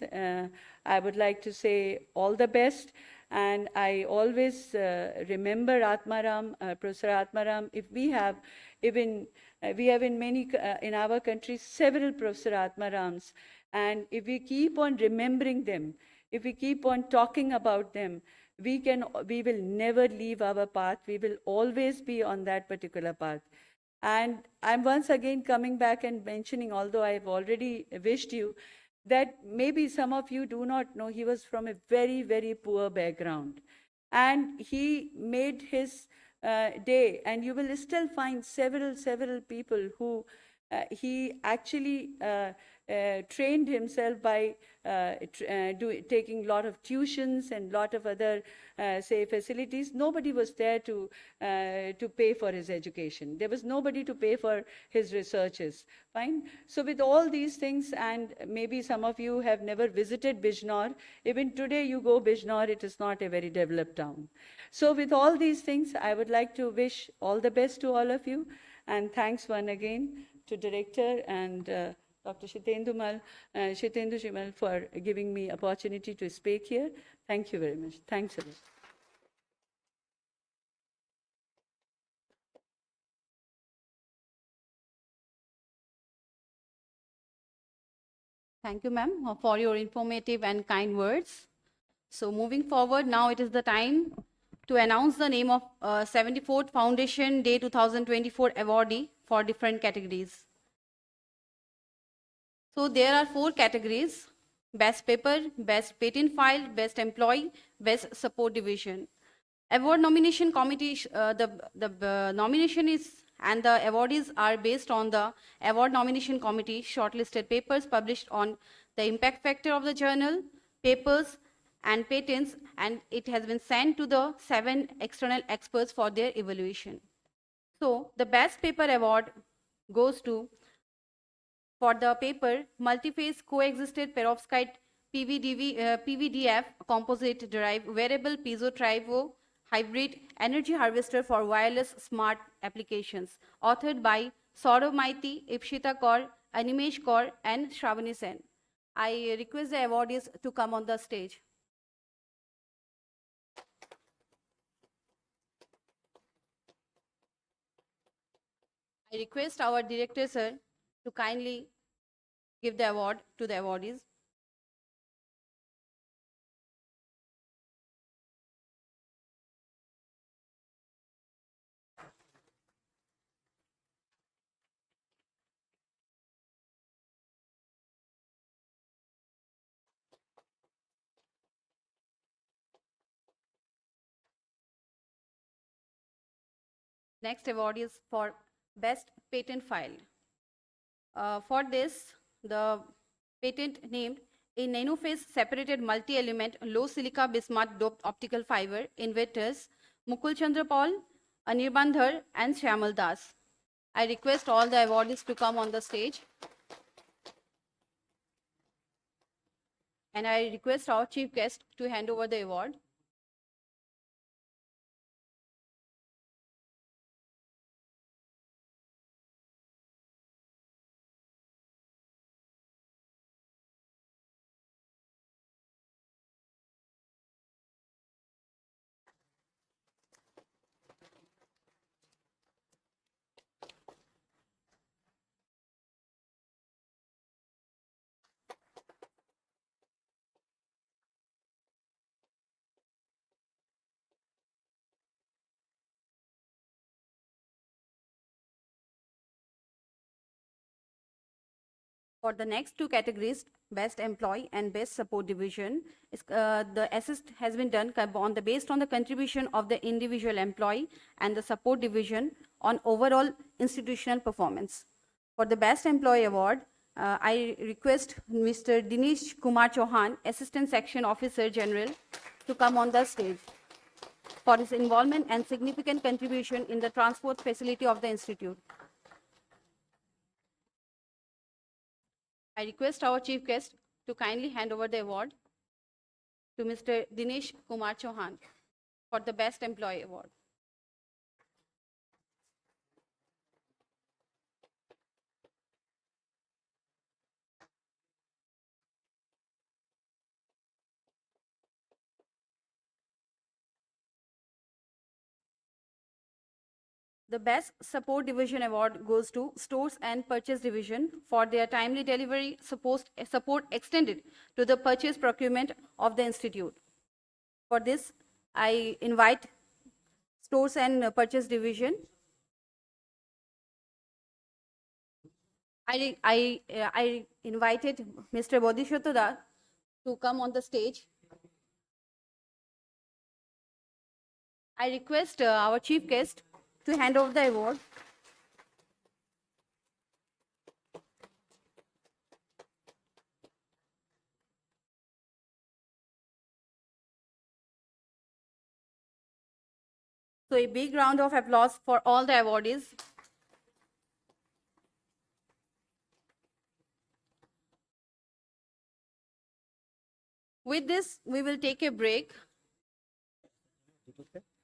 I would like to say all the best. And I always remember Atmaram, Professor Atmaram. If we have even, we have in many, in our country, several Professor Atmarams. And if we keep on remembering them, if we keep on talking about them, we will never leave our path. We will always be on that particular path. And I'm once again coming back and mentioning, although I have already wished you, that maybe some of you do not know, he was from a very, very poor background. And he made his day, and you will still find several people who he actually trained himself by taking a lot of tuitions and lot of other, say, facilities. Nobody was there to pay for his education. There was nobody to pay for his researches. Fine. So with all these things, and maybe some of you have never visited Bijnor. Even today you go Bijnor, it is not a very developed town. So with all these things, I would like to wish all the best to all of you. And thanks one again to Director and Dr. Shitendu Shimal for giving me opportunity to speak here. Thank you very much. Thanks a lot. Thank you, ma'am, for your informative and kind words. So moving forward, now it is the time to announce the name of 74th Foundation Day 2024 awardee for different categories. So there are 4 categories: Best Paper, Best Patent File, Best Employee, Best Support Division. Award nomination committee, the nomination is, and the awardees are based on the award nomination committee shortlisted papers published on the impact factor of the journal, papers and patents, and it has been sent to the 7 external experts for their evaluation. So the best paper award goes to, for the paper Multiphase Coexisted Perovskite PVDF Composite Derived Wearable Piezo Trivo Hybrid Energy Harvester for Wireless Smart Applications, authored by Saurav Maiti, Ipshita Kaur, Animesh Kaur, and Shravani Sen. I request the awardees to come on the stage. I request our director, sir, to kindly give the award to the awardees. Next award is for Best Patent Filed. For this, the patent named a nanophase separated multi-element low silica bismuth doped optical fiber inventors Mukul Chandra Paul, Anirban Dhar and Shyamal Das. I request all the awardees to come on the stage. And I request our chief guest to hand over the award. For the next two categories, Best Employee and Best Support Division, the assist has been done based on the contribution of the individual employee and the support division on overall institutional performance. For the Best Employee Award, I request Mr. Dinesh Kumar Chauhan, Assistant Section Officer General, to come on the stage for his involvement and significant contribution in the transport facility of the institute. I request our chief guest to kindly hand over the award to Mr. Dinesh Kumar Chauhan for the Best Employee Award. The Best Support Division Award goes to Stores and Purchase Division for their timely delivery support extended to the purchase procurement of the institute. For this, I invite Stores and Purchase Division. I invited Mr. Bodhisattva to come on the stage. I request our chief guest to hand over the award. So a big round of applause for all the awardees. With this, we will take a break.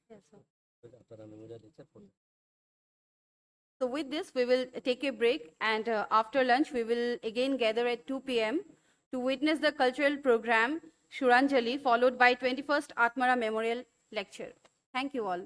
Yes, sir. So with this, we will take a break, and after lunch, we will again gather at 2 p.m. to witness the cultural program Shuranjali, followed by 21st Atma Memorial Lecture. Thank you all.